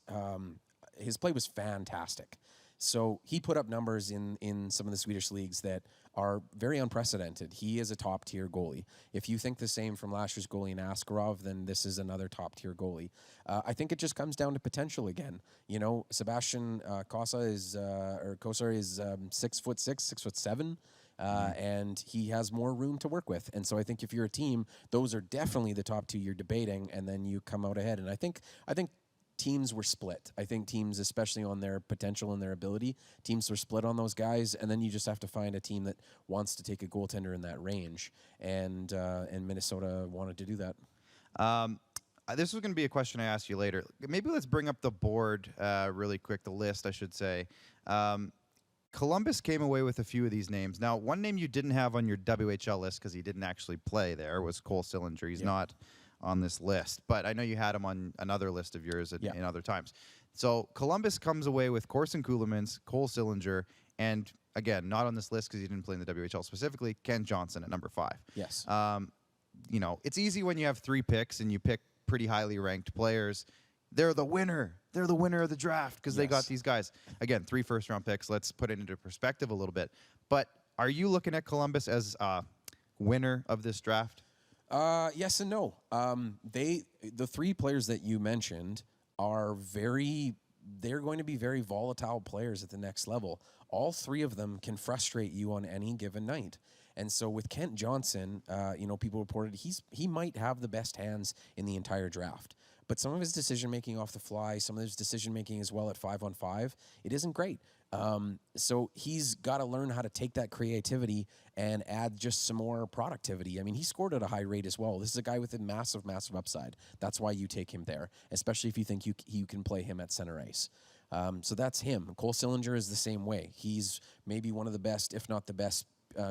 fantastic. So he put up numbers in some of the Swedish leagues that are very unprecedented. He is a top-tier goalie. If you think the same from last year's goalie in Askarov, then this is another top-tier goalie. I think it just comes down to potential again. Sebastian Kosar is 6'6", 6'7", and he has more room to work with. And so I think if you're a team, those are definitely the top 2 you're debating, and then you come out ahead. And I think teams were split. I think teams, especially on their potential and their ability, teams were split on those guys, and then you just have to find a team that wants to take a goaltender in that range, and Minnesota wanted to do that. This was going to be a question I asked you later. Maybe let's bring up the board really quick, the list, I should say. Columbus came away with a few of these names. Now, one name you didn't have on your WHL list because he didn't actually play there was Cole Sillinger. He's not on this list, but I know you had him on another list of yours in other times. So Columbus comes away with Corson Ceulemans, Cole Sillinger, and again, not on this list because he didn't play in the WHL specifically, Ken Johnson at number 5. Yes. It's easy when you have 3 picks and you pick pretty highly ranked players. They're the winner. They're the winner of the draft because they got these guys. Again, 3 first-round picks. Let's put it into perspective a little bit. But are you looking at Columbus as a winner of this draft? Yes and no. The 3 players that you mentioned are they're going to be very volatile players at the next level. All 3 of them can frustrate you on any given night. And so with Kent Johnson, people reported he might have the best hands in the entire draft. But some of his decision-making off the fly, some of his decision-making as well at 5-on-5, it isn't great. So he's got to learn how to take that creativity and add just some more productivity. I mean, he scored at a high rate as well. This is a guy with a massive, massive upside. That's why you take him there, especially if you think you can play him at center ice. So that's him. Cole Sillinger is the same way. He's maybe one of the best, if not the best,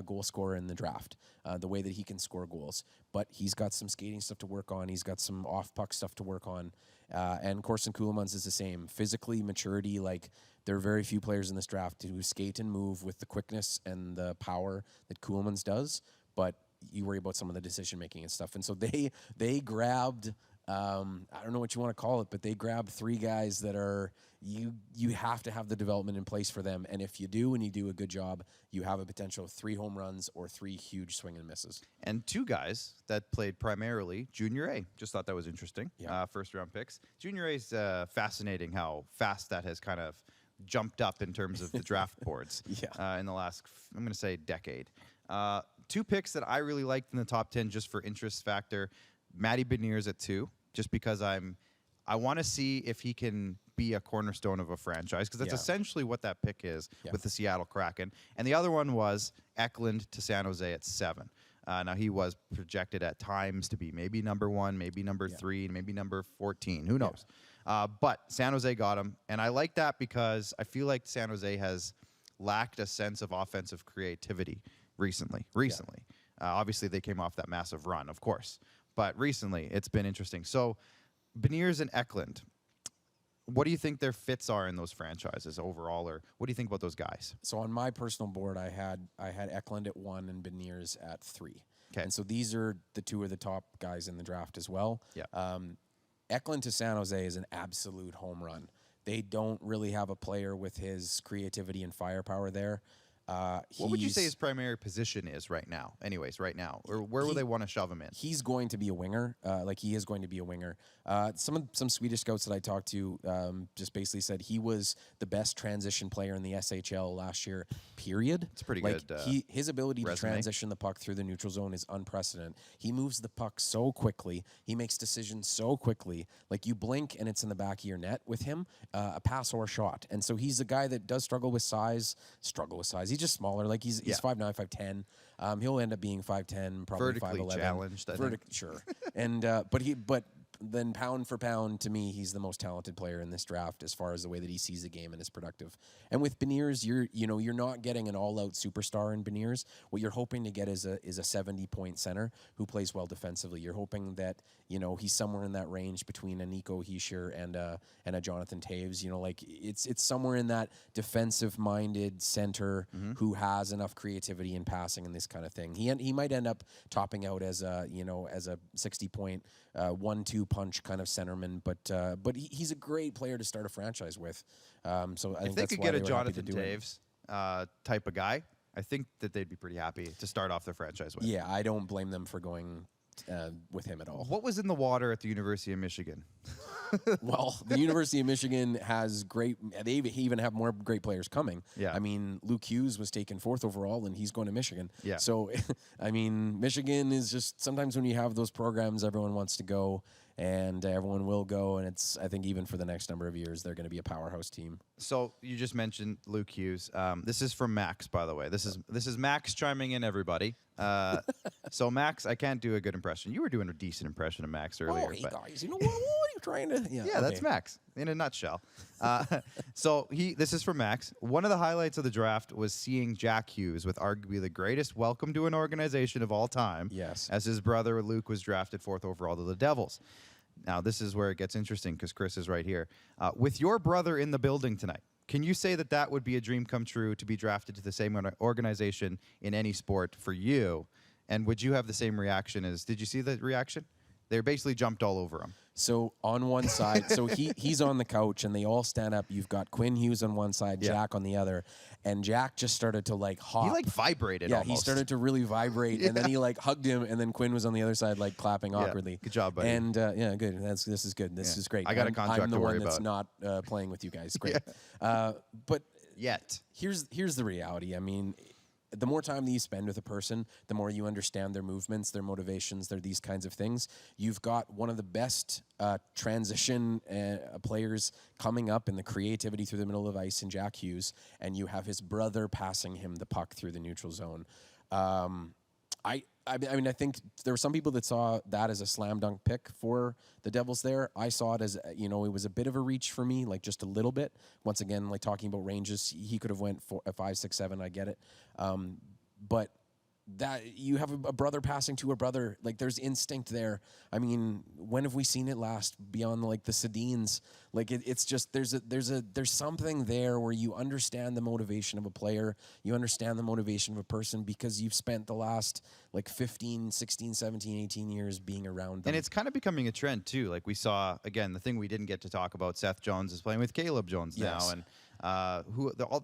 goal scorer in the draft, the way that he can score goals. But he's got some skating stuff to work on. He's got some off-puck stuff to work on. And Corson Kuhlman's is the same. Physically, maturity, like there are very few players in this draft who skate and move with the quickness and the power that Kuhlman's does, but you worry about some of the decision-making and stuff. And so they grabbed, I don't know what you want to call it, but they grabbed 3 guys that are, you have to have the development in place for them. And if you do, and you do a good job, you have a potential of 3 home runs or 3 huge swing and misses. And 2 guys that played primarily Junior A. Just thought that was interesting. Yeah. First-round picks. Junior A is fascinating how fast that has kind of jumped up in terms of the draft boards in the last, I'm going to say, decade. 2 picks that I really liked in the top 10 just for interest factor. Matty Beniers at 2, just because I want to see if he can be a cornerstone of a franchise, because that's essentially what that pick is with the Seattle Kraken. And the other one was Eklund to San Jose at 7. Now, he was projected at times to be maybe number 1, maybe number 3, maybe number 14. Who knows? But San Jose got him. And I like that because I feel like San Jose has lacked a sense of offensive creativity recently. Obviously, they came off that massive run, of course. But recently, it's been interesting. So, Beniers and Eklund, what do you think their fits are in those franchises overall, or what do you think about those guys? So on my personal board, I had Eklund at 1 and Beniers at 3. Okay. And so these are the 2 of the top guys in the draft as well. Yeah. Eklund to San Jose is an absolute home run. They don't really have a player with his creativity and firepower there. What would you say his primary position is right now? Or where will they want to shove him in? He's going to be a winger. He is going to be a winger. Some Swedish scouts that I talked to just basically said he was the best transition player in the SHL last year, period. It's pretty good. His ability to transition the puck through the neutral zone is unprecedented. He moves the puck so quickly. He makes decisions so quickly. Like, you blink and it's in the back of your net with him, a pass or a shot. And so he's a guy that does struggle with size. He's just smaller. Like, he's 5'9", 5'10". He'll end up being 5'10", probably 5'11". Vertically challenged, I think. Sure. And but then pound for pound, to me, he's the most talented player in this draft as far as the way that he sees the game and is productive. And with Beniers, you're not getting an all-out superstar in Beniers. What you're hoping to get is a 70-point center who plays well defensively. You're hoping that he's somewhere in that range between a Nico Hischier and a Jonathan Taves. It's somewhere in that defensive-minded center who has enough creativity in passing and this kind of thing. He might end up topping out as a 60-point 1-2 punch kind of centerman, but he's a great player to start a franchise with. So I think they that's could why get they a were Jonathan happy to do it. Taves type of guy, I think that they'd be pretty happy to start off their franchise with. Yeah, I don't blame them for going with him at all. What was in the water at the University of Michigan? Well, the University of Michigan has they even have more great players coming. Yeah. I mean, Luke Hughes was taken 4th overall, and he's going to Michigan. Yeah. So, I mean, Michigan is just, sometimes when you have those programs, everyone wants to go, and everyone will go, and I think even for the next number of years, they're going to be a powerhouse team. So you just mentioned Luke Hughes. This is from Max, by the way. This is Max chiming in, everybody. So Max, I can't do a good impression. You were doing a decent impression of Max earlier. Oh, hey guys, what are you trying to? Yeah, okay. That's Max in a nutshell. So this is from Max. One of the highlights of the draft was seeing Jack Hughes with arguably the greatest welcome to an organization of all time. Yes. As his brother Luke was drafted 4th overall to the Devils. Now, this is where it gets interesting because Chris is right here. With your brother in the building tonight, can you say that would be a dream come true to be drafted to the same organization in any sport for you? And would you have the same reaction did you see the reaction? They basically jumped all over him. So on one side, so he's on the couch and they all stand up. You've got Quinn Hughes on one side, Jack on the other, and Jack just started to hop. He vibrated. Yeah, almost. he started to really vibrate, and then he hugged him, and then Quinn was on the other side clapping awkwardly. Good job, buddy. And good. This is good. This is great. I got a contract I'm the to worry one that's about. not playing with you guys. Great. But yet here's the reality. I mean, the more time that you spend with a person, the more you understand their movements, their motivations, these kinds of things. You've got one of the best transition players coming up in the creativity through the middle of ice in Jack Hughes, and you have his brother passing him the puck through the neutral zone. I mean, I think there were some people that saw that as a slam dunk pick for the Devils there. I saw it as, it was a bit of a reach for me, like just a little bit. Once again, like talking about ranges, he could have went 5, 6, 7. I get it. But that you have a brother passing to a brother, like there's instinct there. I mean, when have we seen it last beyond like the Sedins? Like it's just there's something there where you understand the motivation of a player, you understand the motivation of a person because you've spent the last like 15, 16, 17, 18 years being around them. And it's kind of becoming a trend too. Like we saw again, the thing we didn't get to talk about, Seth Jones is playing with Caleb Jones now, and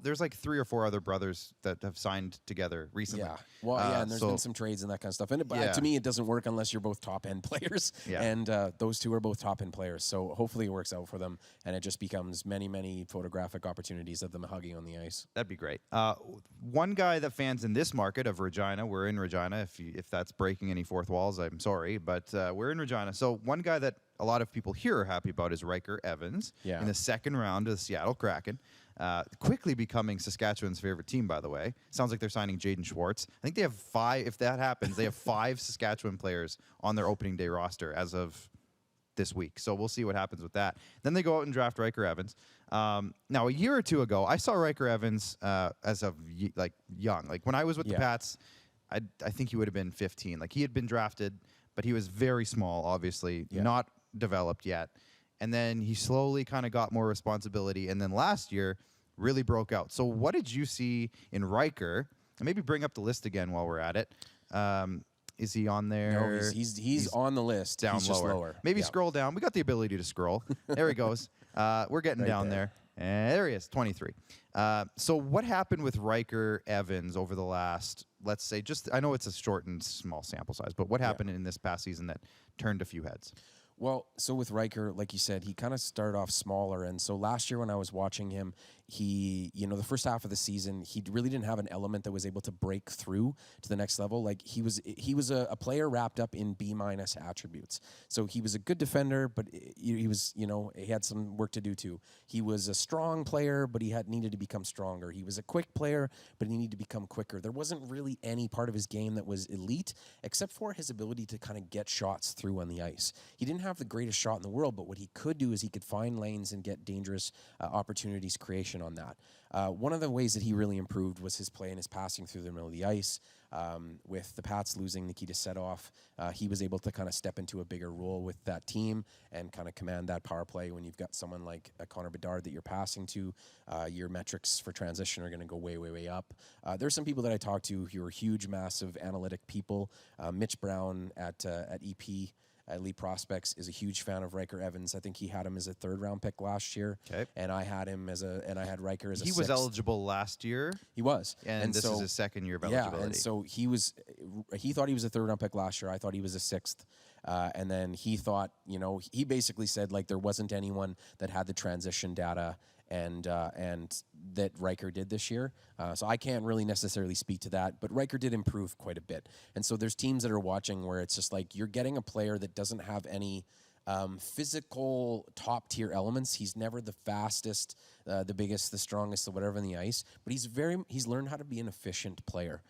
there's like 3 or 4 other brothers that have signed together recently. Yeah, well, and there's been some trades and that kind of stuff. And to me, it doesn't work unless you're both top end players. Yeah. And those two are both top end players. So hopefully it works out for them, and it just becomes many, many photographic opportunities of them hugging on the ice. That'd be great. One guy that fans in this market of Regina, we're in Regina. If that's breaking any fourth walls, I'm sorry, but we're in Regina. So one guy that a lot of people here are happy about is Riker Evans in the second round of the Seattle Kraken. Quickly becoming Saskatchewan's favorite team, by the way. Sounds like they're signing Jaden Schwartz. I think they have 5, if that happens, they have 5 Saskatchewan players on their opening day roster as of this week. So we'll see what happens with that. Then they go out and draft Riker Evans. Now, a year or two ago, I saw Riker Evans as young. Like when I was with the Pats, I think he would have been 15. Like he had been drafted, but he was very small, obviously, not developed yet. And then he slowly kind of got more responsibility. And then last year really broke out. So what did you see in Riker? And maybe bring up the list again while we're at it. Is he on there? No, he's on the list. Down he's lower. Just lower. Maybe scroll down. We got the ability to scroll. There he goes. We're getting down there. And there he is, 23. So what happened with Riker Evans over the last, let's say, I know it's a short and small sample size, but what happened in this past season that turned a few heads? Well, so with Riker, like you said, he kind of started off smaller. And so last year when I was watching him, he, the first half of the season, he really didn't have an element that was able to break through to the next level. Like he was a player wrapped up in B- attributes. So he was a good defender, but he was, he had some work to do too. He was a strong player, but he needed to become stronger. He was a quick player, but he needed to become quicker. There wasn't really any part of his game that was elite, except for his ability to kind of get shots through on the ice. He didn't have the greatest shot in the world, but what he could do is he could find lanes and get dangerous opportunities creation on that. One of the ways that he really improved was his play and his passing through the middle of the ice. With the Pats losing Nikita Sedov, he was able to kind of step into a bigger role with that team and kind of command that power play. When you've got someone like Connor Bedard that you're passing to, your metrics for transition are going to go way, way, way up. There's some people that I talked to who are huge, massive analytic people. Mitch Brown at EP, Elite Prospects, is a huge fan of Riker Evans. I think he had him as a 3rd-round pick last year, and I had him and I had Riker as a 6th. He was eligible last year. He was, and this is his 2nd year of eligibility. Yeah, and so he thought he was a 3rd-round pick last year. I thought he was a 6th, and then he thought, he basically said like there wasn't anyone that had the transition data and that Riker did this year. So I can't really necessarily speak to that, but Riker did improve quite a bit. And so there's teams that are watching where it's just like you're getting a player that doesn't have any physical top-tier elements. He's never the fastest, the biggest, the strongest, the whatever on the ice, but he's learned how to be an efficient player.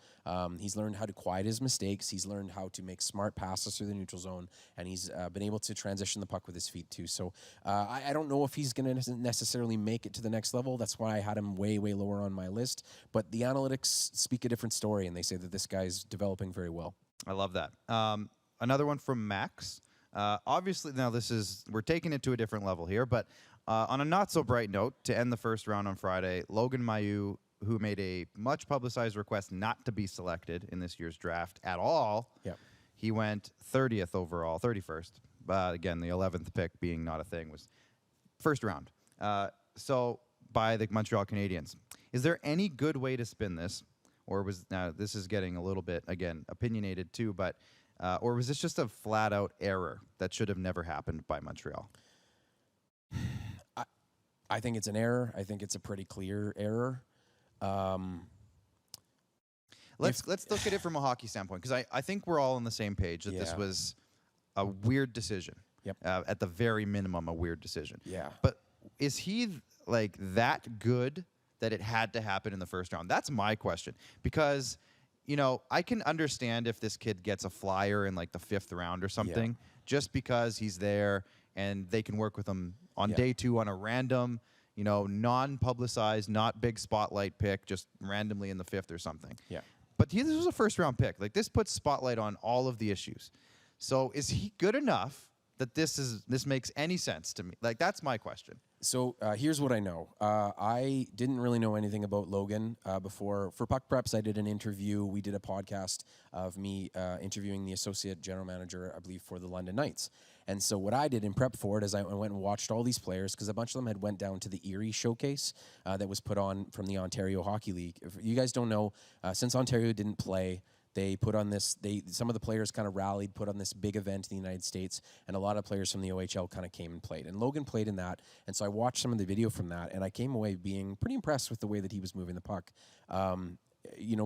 He's learned how to quiet his mistakes. He's learned how to make smart passes through the neutral zone, and he's been able to transition the puck with his feet too. So I don't know if he's going to necessarily make it to the next level. That's why I had him way, way lower on my list. But the analytics speak a different story, and they say that this guy's developing very well. I love that. Another one from Max. Obviously, now we're taking it to a different level here, but on a not so bright note, to end the first round on Friday, Logan Mayu, who made a much publicized request not to be selected in this year's draft at all, he went 30th overall, 31st. Again, the 11th pick being not a thing was first round. So by the Montreal Canadiens. Is there any good way to spin this? Or now this is getting a little bit, again, opinionated too, but or was this just a flat-out error that should have never happened by Montreal? I think it's an error. I think it's a pretty clear error. Let's look at it from a hockey standpoint, because I think we're all on the same page that this was a weird decision. Yep. At the very minimum, a weird decision. Yeah. But is he like that good that it had to happen in the first round? That's my question. Because, I can understand if this kid gets a flyer in like the 5th round or something, just because he's there and they can work with him on day 2 on a random, non-publicized, not big spotlight pick, just randomly in the 5th or something. Yeah. But this was a first-round pick. Like, this puts spotlight on all of the issues. So is he good enough that this makes any sense to me? Like, that's my question. So here's what I know. I didn't really know anything about Logan before. For Puck Preps, I did an interview. We did a podcast of me interviewing the associate general manager, I believe, for the London Knights. And so what I did in prep for it is I went and watched all these players, because a bunch of them had went down to the Erie showcase that was put on from the Ontario Hockey League. If you guys don't know, since Ontario didn't play, they put on this, some of the players kind of rallied, put on this big event in the United States, and a lot of players from the OHL kind of came and played. And Logan played in that, and so I watched some of the video from that, and I came away being pretty impressed with the way that he was moving the puck,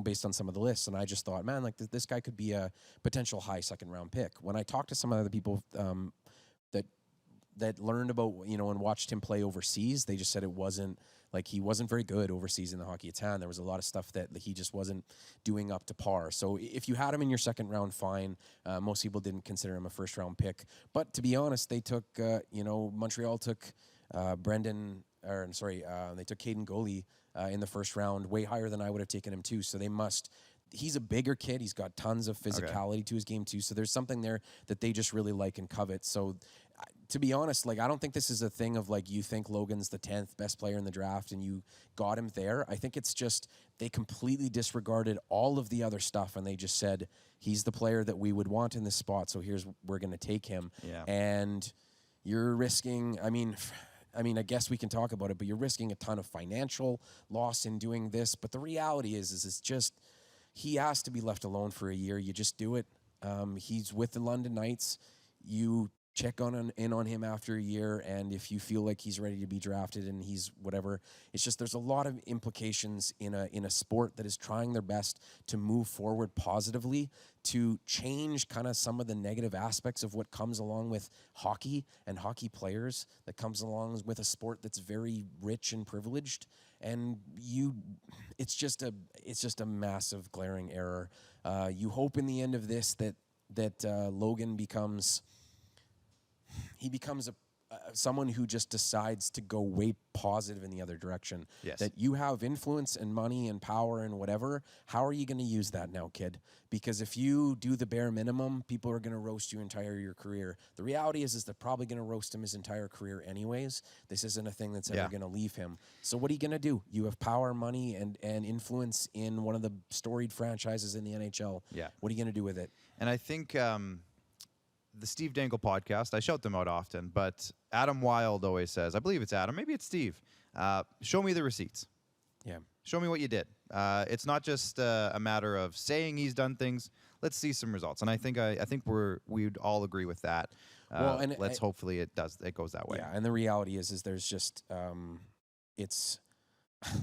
based on some of the lists. And I just thought, man, like this guy could be a potential high second-round pick. When I talked to some of the people that learned about, and watched him play overseas, they just said it wasn't, like, he wasn't very good overseas in the Hockey Etat. There was a lot of stuff that he just wasn't doing up to par. So if you had him in your second round, fine. Most people didn't consider him a first round pick. But to be honest, they took, Montreal took they took Caden Goley in the first round, way higher than I would have taken him too. So he's a bigger kid. He's got tons of physicality to his game too. So there's something there that they just really like and covet. So to be honest, like, I don't think this is a thing of like, you think Logan's the 10th best player in the draft and you got him there. I think it's just they completely disregarded all of the other stuff and they just said, he's the player that we would want in this spot, so we're going to take him. Yeah. And you're risking, I mean, I guess we can talk about it, but you're risking a ton of financial loss in doing this. But the reality is it's just, he has to be left alone for a year. You just do it. He's with the London Knights. You check in on him after a year, and if you feel like he's ready to be drafted and he's whatever, it's just there's a lot of implications in a sport that is trying their best to move forward positively, to change kind of some of the negative aspects of what comes along with hockey and hockey players, that comes along with a sport that's very rich and privileged. And it's just a massive glaring error. You hope in the end of this that Logan becomes someone who just decides to go way positive in the other direction. Yes. That you have influence and money and power and whatever. How are you going to use that now, kid? Because if you do the bare minimum, people are going to roast you your career. The reality is they're probably going to roast him his entire career anyways. This isn't a thing that's ever going to leave him. So what are you going to do? You have power, money, and influence in one of the storied franchises in the NHL. Yeah. What are you going to do with it? And I think the Steve Dangle podcast, I shout them out often, but Adam Wilde always says, I believe it's Adam, maybe it's Steve, show me the receipts. Yeah. Show me what you did. It's not just a matter of saying he's done things. Let's see some results. And I think we'd all agree with that. Hopefully it goes that way. Yeah, and the reality is there's just it's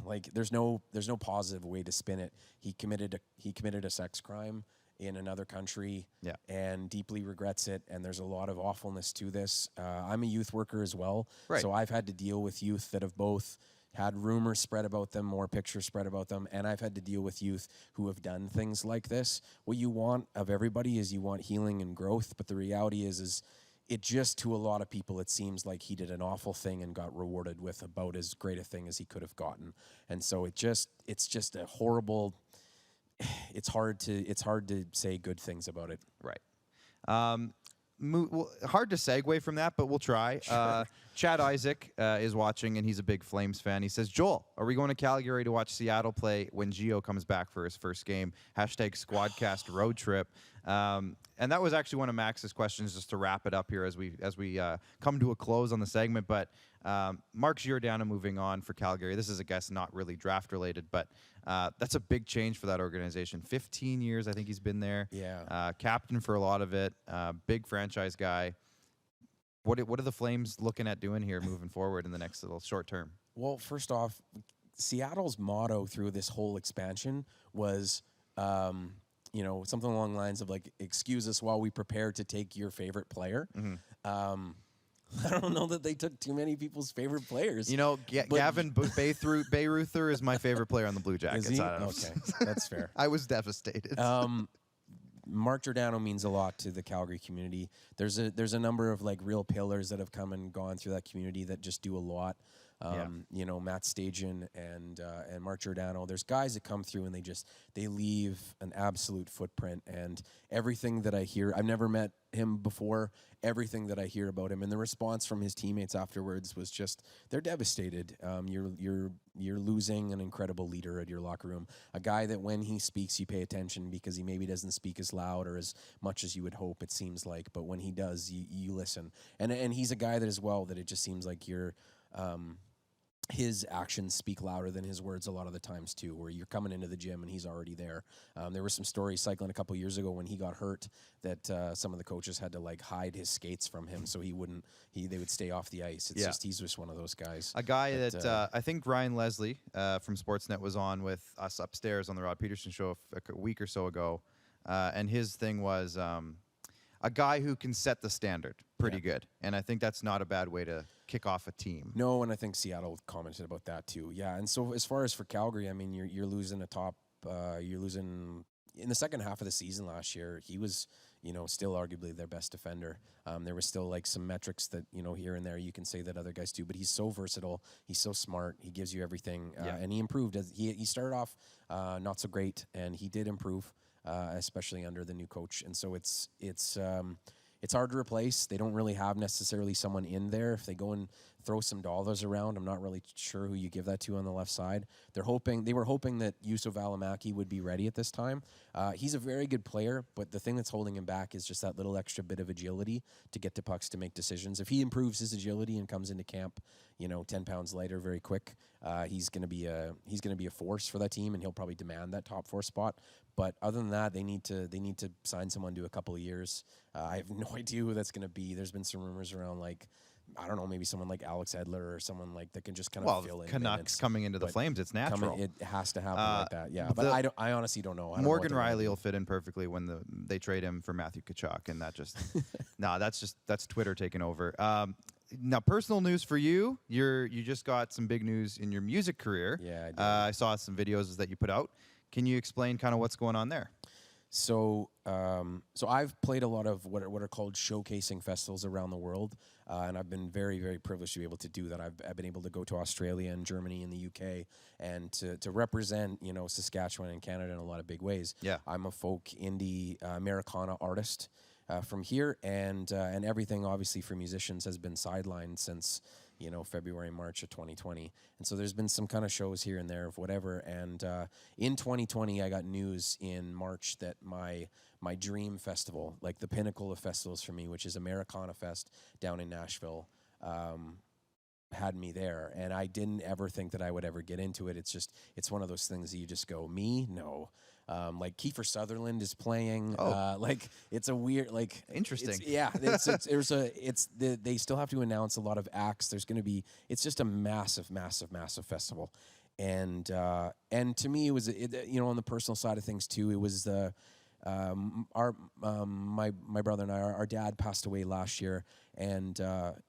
like there's no positive way to spin it. He committed a sex crime in another country, and deeply regrets it. And there's a lot of awfulness to this. I'm a youth worker as well, so I've had to deal with youth that have both had rumors spread about them, more pictures spread about them, and I've had to deal with youth who have done things like this. What you want of everybody is you want healing and growth, but the reality is it just, to a lot of people, it seems like he did an awful thing and got rewarded with about as great a thing as he could have gotten. And so it's just a horrible. It's hard to say good things about it. Right. Hard to segue from that, but we'll try. Sure. Chad Isaac is watching, and he's a big Flames fan. He says, Joel, are we going to Calgary to watch Seattle play when Gio comes back for his first game? #SquadCast road trip. And that was actually one of Max's questions, just to wrap it up here as we come to a close on the segment. But Mark Giordano moving on for Calgary. This is, I guess, not really draft related, but that's a big change for that organization. 15 years, I think he's been there. Yeah. Captain for a lot of it. Big franchise guy. What are the Flames looking at doing here moving forward in the next little short term? Well, first off, Seattle's motto through this whole expansion was you know, something along the lines of like, excuse us while we prepare to take your favorite player. I don't know that they took too many people's favorite players. You know, Gavin Bayreuther is my favorite player on the Blue Jackets. Is he? I don't know. Okay, that's fair. I was devastated. Mark Giordano means a lot to the Calgary community. There's a number of like real pillars that have come and gone through that community that just do a lot. You know, Matt Stajan and Mark Giordano. There's guys that come through and they leave an absolute footprint. And everything that I hear, I've never met him before. Everything that I hear about him and the response from his teammates afterwards was just, they're devastated. You're losing an incredible leader at your locker room, a guy that when he speaks you pay attention because he maybe doesn't speak as loud or as much as you would hope, it seems like, but when he does, you listen. And he's a guy that as well that it just seems like his actions speak louder than his words a lot of the times too, where you're coming into the gym and he's already there. There were some stories cycling a couple years ago when he got hurt that some of the coaches had to like hide his skates from him so they would stay off the ice. It's just, he's just one of those guys. A guy that I think Ryan Leslie from Sportsnet was on with us upstairs on the Rod Peterson show a week or so ago. And his thing was a guy who can set the standard pretty good. And I think that's not a bad way to kick off a team. No, and I think Seattle commented about that too. Yeah, and so as far as for Calgary, I mean, you're losing you're losing in the second half of the season last year. He was, you know, still arguably their best defender. There was still like some metrics that, you know, here and there you can say that other guys do, but he's so versatile. He's so smart. He gives you everything. And he improved. He started off not so great, and he did improve, especially under the new coach. And so it's hard to replace. They don't really have necessarily someone in there. If they go and throw some dollars around, I'm not really sure who you give that to on the left side. They were hoping that Juuso Välimäki would be ready at this time. He's a very good player, but the thing that's holding him back is just that little extra bit of agility to get to pucks to make decisions. If he improves his agility and comes into camp, you know, 10 pounds lighter very quick, he's going to be a force for that team, and he'll probably demand that top 4 spot. But other than that, they need to sign someone to a couple of years. I have no idea who that's going to be. There's been some rumors around, like, I don't know, maybe someone like Alex Edler or someone like that can just kind of fill in. Canucks minutes. Coming into the Flames, it's natural. It has to happen like that, yeah. But I honestly don't know. Morgan Riley will fit in perfectly when they trade him for Matthew Tkachuk, and that just that's Twitter taking over. Now, personal news for you. You just got some big news in your music career. Yeah, I did. I saw some videos that you put out. Can you explain kind of what's going on there? So I've played a lot of what are called showcasing festivals around the world, and I've been very, very privileged to be able to do that. I've been able to go to Australia and Germany and the UK, and to represent, you know, Saskatchewan and Canada in a lot of big ways. Yeah. I'm a folk indie Americana artist from here, and everything obviously for musicians has been sidelined since, you know, February, March of 2020. And so there's been some kind of shows here and there of whatever. And in 2020, I got news in March that my dream festival, like the pinnacle of festivals for me, which is Americana Fest down in Nashville, had me there. And I didn't ever think that I would ever get into it. It's one of those things that you just go, me? No. Like Kiefer Sutherland is playing. Like it's a weird, like interesting. They still have to announce a lot of acts. It's just a massive, massive, massive festival. And to me, it was, you know, on the personal side of things too, it was my brother and I, our dad passed away last year. And,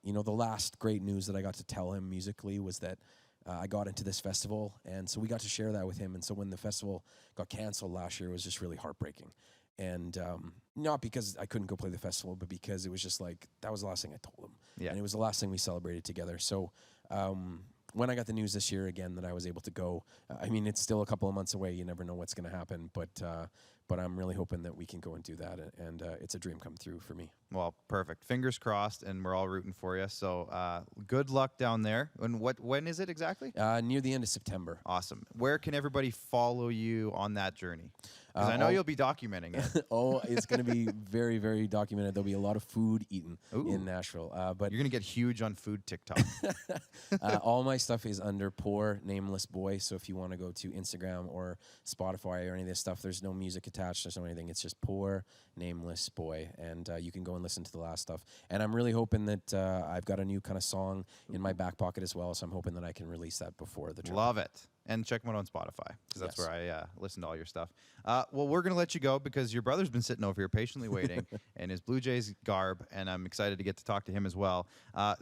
you know, the last great news that I got to tell him musically was that I got into this festival, and so we got to share that with him. And so when the festival got canceled last year, it was just really heartbreaking. And not because I couldn't go play the festival, but because it was just like, that was the last thing I told him. Yeah. And it was the last thing we celebrated together. So when I got the news this year again that I was able to go, I mean, it's still a couple of months away. You never know what's going to happen, but I'm really hoping that we can go and do that, and it's a dream come true for me. Well, perfect. Fingers crossed, and we're all rooting for you. So good luck down there. And when is it exactly? Near the end of September. Awesome. Where can everybody follow you on that journey? Because I know you'll be documenting it. It's going to be very, very documented. There'll be a lot of food eaten in Nashville. But you're going to get huge on food TikTok. All my stuff is under Poor Nameless Boy. So if you want to go to Instagram or Spotify or any of this stuff, there's no music attached. There's no anything. It's just Poor nameless boy, and you can go and listen to the last stuff. And I'm really hoping that I've got a new kind of song in my back pocket as well, so I'm hoping that I can release that before the trip. Love it. And check them out on Spotify, because that's Yes. where I listen to all your stuff. Well, we're going to let you go because your brother's been sitting over here patiently waiting in his Blue Jays garb, and I'm excited to get to talk to him as well.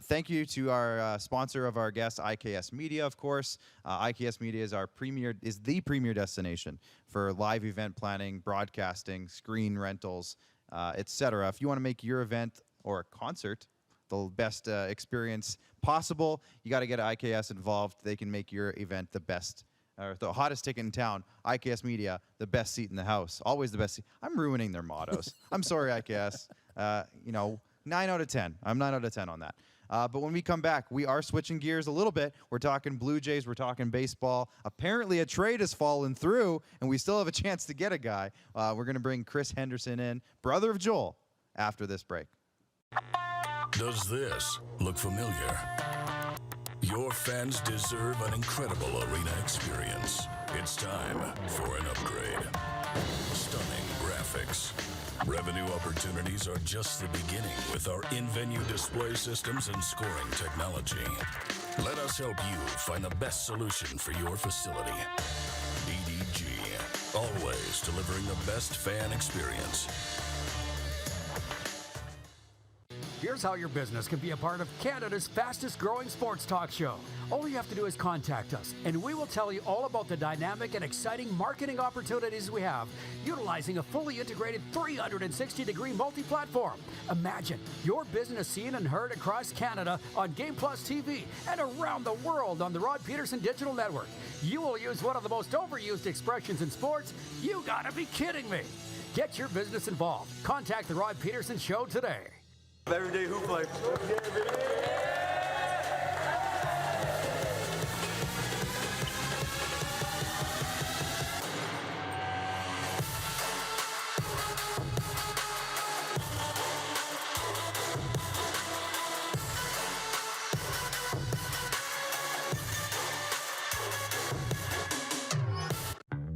Thank you to our sponsor of our guest, IKS Media, of course. IKS Media is the premier destination for live event planning, broadcasting, screen rentals, etc. If you want to make your event or a concert the best experience possible, you got to get IKS involved. They can make your event the best, or the hottest ticket in town. IKS Media, the best seat in the house. Always the best seat. I'm ruining their mottos. I'm sorry, IKS. 9 out of 10. I'm 9 out of 10 on that. But when we come back, we are switching gears a little bit. We're talking Blue Jays. We're talking baseball. Apparently, a trade has fallen through, and we still have a chance to get a guy. We're going to bring Chris Henderson in, brother of Joel, after this break. Does this look familiar? Your fans deserve an incredible arena experience. It's time for an upgrade. Stunning graphics. Revenue opportunities are just the beginning with our in-venue display systems and scoring technology. Let us help you find the best solution for your facility. EDG, always delivering the best fan experience. Here's how your business can be a part of Canada's fastest growing sports talk show. All you have to do is contact us, and we will tell you all about the dynamic and exciting marketing opportunities we have, utilizing a fully integrated 360-degree multi-platform. Imagine your business seen and heard across Canada on Game Plus TV and around the world on the Rod Peterson Digital Network. You will use one of the most overused expressions in sports. You gotta be kidding me. Get your business involved. Contact the Rod Peterson Show today. Everyday hoop life.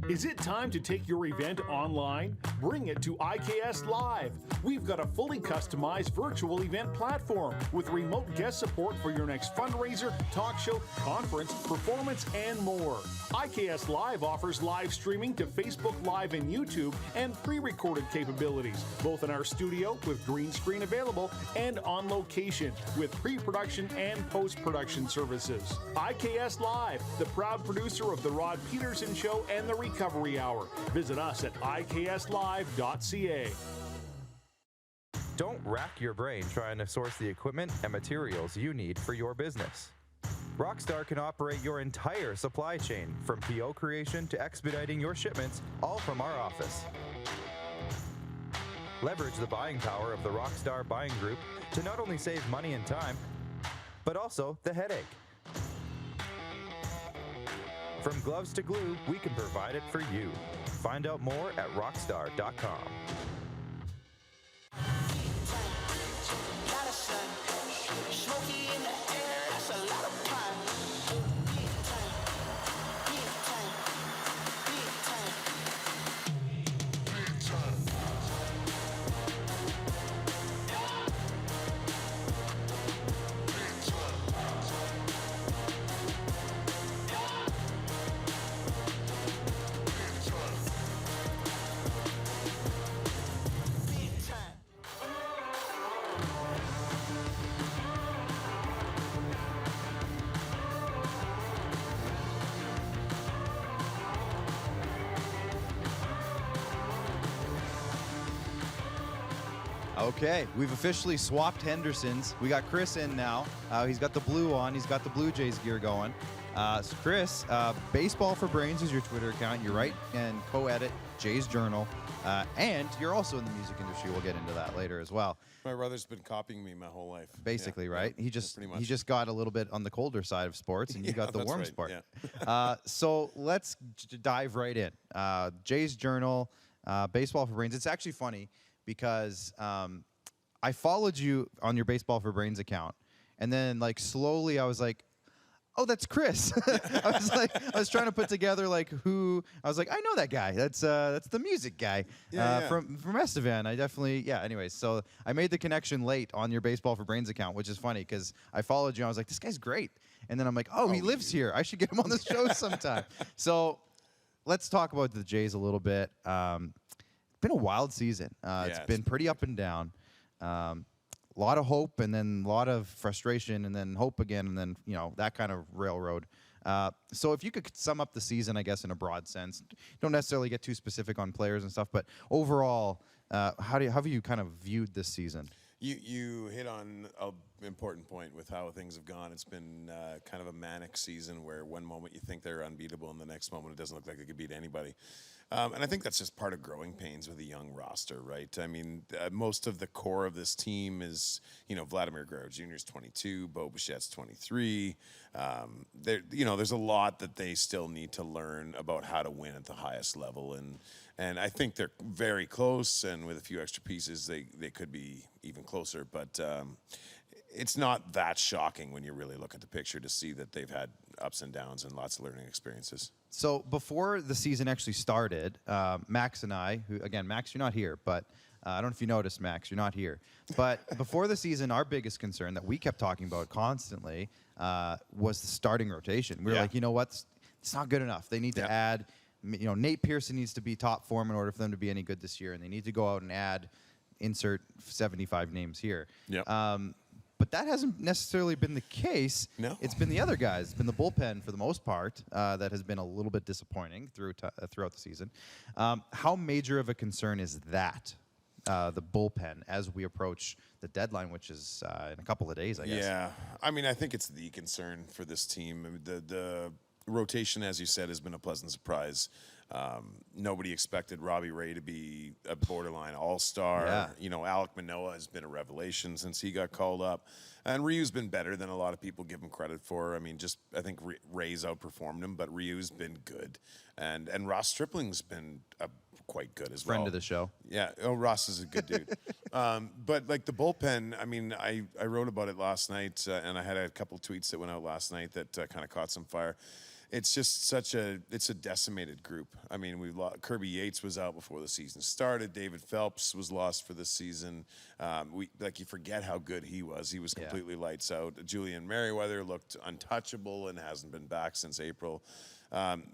Is it time to take your event online? Bring it to IKS Live. We've got a fully customized virtual event platform with remote guest support for your next fundraiser, talk show, conference, performance, and more. IKS Live offers live streaming to Facebook Live and YouTube and pre-recorded capabilities, both in our studio with green screen available and on location with pre-production and post-production services. IKS Live, the proud producer of The Rod Peterson Show and The Recovery Hour. Visit us at ikslive.ca. Don't rack your brain trying to source the equipment and materials you need for your business. Rockstar can operate your entire supply chain, from PO creation to expediting your shipments, all from our office. Leverage the buying power of the Rockstar buying group to not only save money and time, but also the headache. From gloves to glue, we can provide it for you. Find out more at rockstar.com. Okay, we've officially swapped Hendersons. We got Chris in now. He's got the blue on. He's got the Blue Jays gear going. So Chris, Baseball for Brains is your Twitter account. You write and co-edit Jays Journal. And you're also in the music industry. We'll get into that later as well. My brother's been copying me my whole life. Basically, Yeah, right? yeah, He just pretty much. he just got a little bit on the colder side of sports, and you got the that's warm right, sport. yeah. So let's dive right in. Jays Journal, Baseball for Brains. It's actually funny because I followed you on your Baseball for Brains account, and then like slowly I was like, oh, that's Chris. I was trying to put together like who. I was like, I know that guy. That's the music guy from Estevan. I definitely Anyways, so I made the connection late on your Baseball for Brains account, which is funny because I followed you. I was like, this guy's great, and then I'm like, he lives here. I should get him on the show sometime. So let's talk about the Jays a little bit. It's been a wild season. It's been pretty up and down. A lot of hope and then a lot of frustration and then hope again and then, that kind of railroad. So if you could sum up the season, I guess, in a broad sense, don't necessarily get too specific on players and stuff, but overall, how have you kind of viewed this season? You hit on an important point with how things have gone. It's been kind of a manic season where one moment you think they're unbeatable and the next moment it doesn't look like they could beat anybody. And I think that's just part of growing pains with a young roster, right? I mean, most of the core of this team is, Vladimir Guerrero Jr. is 22, Bo Bichette's 23. There's a lot that they still need to learn about how to win at the highest level. And I think they're very close, and with a few extra pieces, they could be even closer. But it's not that shocking when you really look at the picture to see that they've had ups and downs and lots of learning experiences. So before the season actually started, Max and I, who again, Max, you're not here, but I don't know if you noticed, Max, you're not here. But before the season, our biggest concern that we kept talking about constantly was the starting rotation. We were like, you know what? It's not good enough. They need to add, Nate Pearson needs to be top form in order for them to be any good this year, and they need to go out and add, insert 75 names here. But that hasn't necessarily been the case. No. It's been the other guys. It's been the bullpen for the most part that has been a little bit disappointing throughout the season. How major of a concern is that, the bullpen, as we approach the deadline, which is in a couple of days, I guess? Yeah. I mean, I think it's the concern for this team. I mean, the rotation, as you said, has been a pleasant surprise. Nobody expected Robbie Ray to be a borderline all-star. Yeah. Alec Manoah has been a revelation since he got called up. And Ryu's been better than a lot of people give him credit for. I mean, I think Ray's outperformed him, but Ryu's been good. And Ross Stripling's been quite good as well. Friend of the show. Yeah. Oh, Ross is a good dude. But like the bullpen, I mean, I wrote about it last night, and I had a couple tweets that went out last night that kind of caught some fire. It's just it's a decimated group. I mean, Kirby Yates was out before the season started. David Phelps was lost for this season. You forget how good he was. He was completely lights out. Julian Merriweather looked untouchable and hasn't been back since April.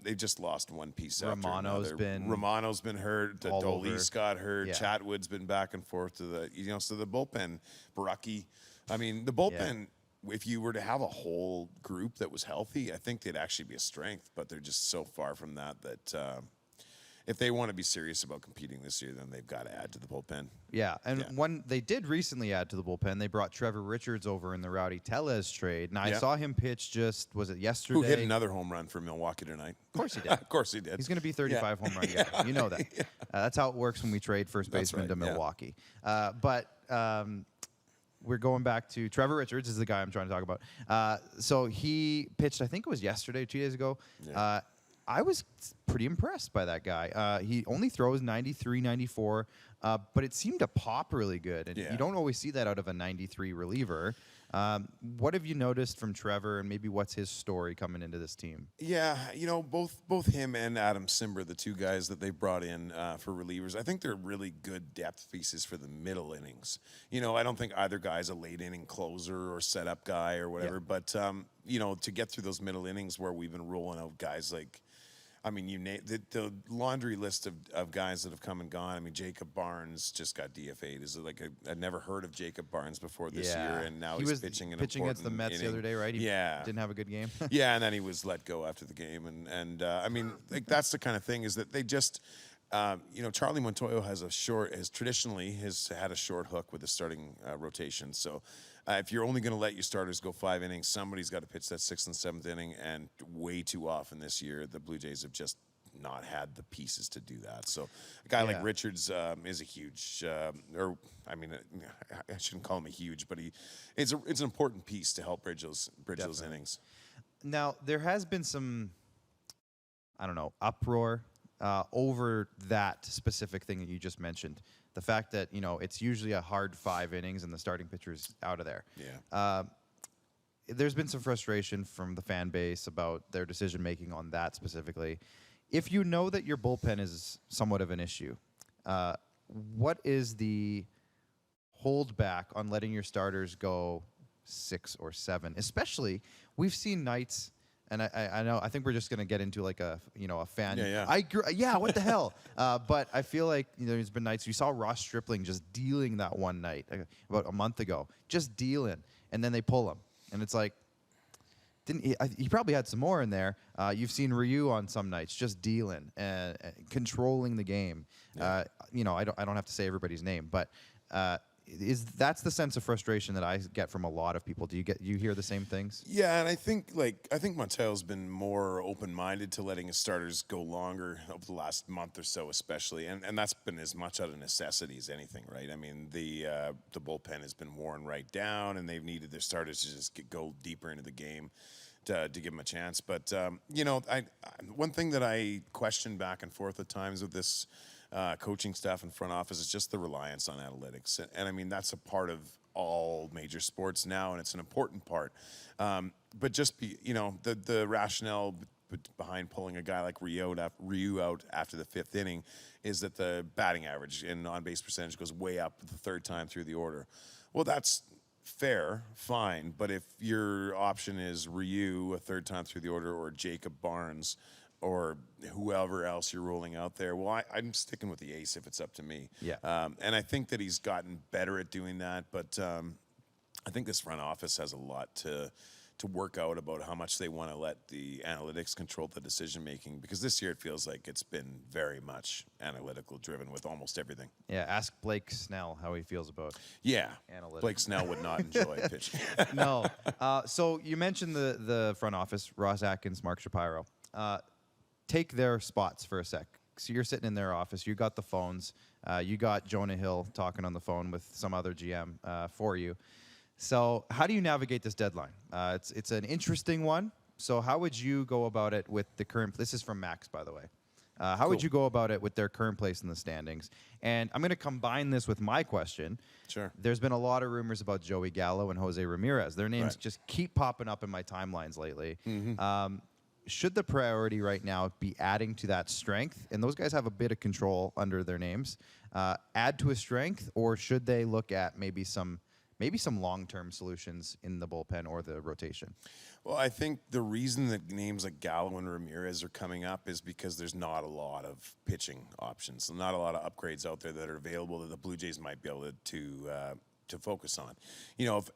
They've just lost one piece after another. Romano's been hurt. Dolis got hurt. Yeah. Chatwood's been back and forth to so the bullpen, Barucki. I mean, the bullpen. If you were to have a whole group that was healthy, I think they'd actually be a strength, but they're just so far from that if they want to be serious about competing this year, then they've got to add to the bullpen. Yeah, and when they did recently add to the bullpen, they brought Trevor Richards over in the Rowdy Tellez trade. Now, I saw him pitch was it yesterday? Who hit another home run for Milwaukee tonight. Of course he did. Of course he did. He's going to be 35 home run guy. You know that. That's how it works when we trade first baseman to Milwaukee. We're going back to Trevor Richards is the guy I'm trying to talk about. So he pitched, I think it was yesterday, 2 days ago. Yeah. I was pretty impressed by that guy. He only throws 93, 94, but it seemed to pop really good. And you don't always see that out of a 93 reliever. What have you noticed from Trevor, and maybe what's his story coming into this team? Yeah, both him and Adam Simber, the two guys that they brought in for relievers, I think they're really good depth pieces for the middle innings. I don't think either guy's a late inning closer or setup guy or whatever, but to get through those middle innings where we've been rolling out guys like, I mean, you name the laundry list of guys that have come and gone. I mean, Jacob Barnes just got DFA'd. Is it like I'd never heard of Jacob Barnes before this year, and now he's pitching against the Mets inning. the other day, right? He didn't have a good game. Yeah, and then he was let go after the game, and I mean, like that's the kind of thing is that they just. Charlie Montoyo has traditionally had a short hook with the starting rotation. So if you're only going to let your starters go 5 innings, somebody's got to pitch that 6th and 7th inning. And way too often this year, the Blue Jays have just not had the pieces to do that. So a guy like Richards is a huge, I shouldn't call him a huge, but it's an important piece to help bridge those innings. Now, there has been some, uproar over that specific thing that you just mentioned. The fact that, it's usually a hard 5 innings and the starting pitcher's out of there. Yeah. there's been some frustration from the fan base about their decision making on that specifically. If you know that your bullpen is somewhat of an issue, what is the holdback on letting your starters go 6 or 7? Especially, we've seen nights, and I think we're just going to get into like a fan. Yeah. What the hell? But I feel like there's been nights you saw Ross Stripling just dealing that one night about a month ago, just dealing, and then they pull him, and it's like. He probably had some more in there. You've seen Ryu on some nights just dealing and controlling the game. Yeah. I don't have to say everybody's name, but that's the sense of frustration that I get from a lot of people. Do you hear the same things? Yeah, and I think Monteil's been more open-minded to letting his starters go longer over the last month or so, especially, and that's been as much out of necessity as anything, right? I mean, the bullpen has been worn right down, and they've needed their starters to just go deeper into the game to give them a chance. But one thing that I question back and forth at times with this coaching staff and front office is just the reliance on analytics, and I mean that's a part of all major sports now, and it's an important part. But just the rationale behind pulling a guy like Ryu out after the 5th inning is that the batting average and on-base percentage goes way up the 3rd time through the order. Well, that's fair, fine, but if your option is Ryu a 3rd time through the order, or Jacob Barnes, or whoever else you're rolling out there, well, I'm sticking with the ace if it's up to me. Yeah. And I think that he's gotten better at doing that, but I think this front office has a lot to work out about how much they want to let the analytics control the decision making, because this year it feels like it's been very much analytical driven with almost everything. Yeah, ask Blake Snell how he feels about analytics. Blake Snell would not enjoy pitching. No. So you mentioned the front office, Ross Atkins, Mark Shapiro. Take their spots for a sec. So you're sitting in their office. You got the phones. You got Jonah Hill talking on the phone with some other GM for you. So how do you navigate this deadline? It's an interesting one. So how would you go about it with the current? This is from Max, by the way. How would you go about it with their current place in the standings? And I'm going to combine this with my question. Sure. There's been a lot of rumors about Joey Gallo and Jose Ramirez. Their names just keep popping up in my timelines lately. Mm-hmm. Should the priority right now be adding to that strength? And those guys have a bit of control under their names. Add to a strength, or should they look at maybe some long-term solutions in the bullpen or the rotation? Well, I think the reason that names like Gallo and Ramirez are coming up is because there's not a lot of pitching options, not a lot of upgrades out there that are available that the Blue Jays might be able to focus on.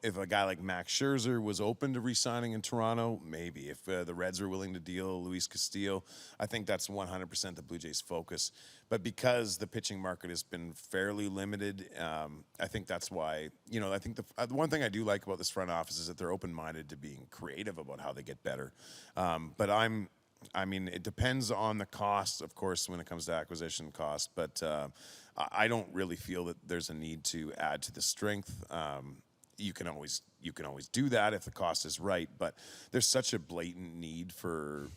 If a guy like Max Scherzer was open to re-signing in Toronto, maybe. If the Reds were willing to deal Luis Castillo, I think that's 100% the Blue Jays' focus. But because the pitching market has been fairly limited, I think that's why, I think the one thing I do like about this front office is that they're open-minded to being creative about how they get better. But it depends on the cost, of course, when it comes to acquisition cost, but I don't really feel that there's a need to add to the strength. You can always do that if the cost is right, but there's such a blatant need for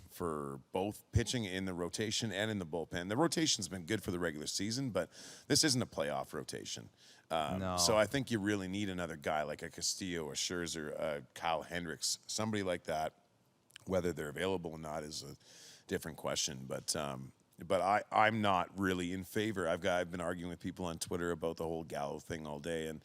both pitching in the rotation and in the bullpen. The rotation's been good for the regular season, but this isn't a playoff rotation. No. So I think you really need another guy like a Castillo, a Scherzer, Kyle Hendricks, somebody like that. Whether they're available or not is a different question, but I'm not really in favor. I've been arguing with people on Twitter about the whole Gallo thing all day, and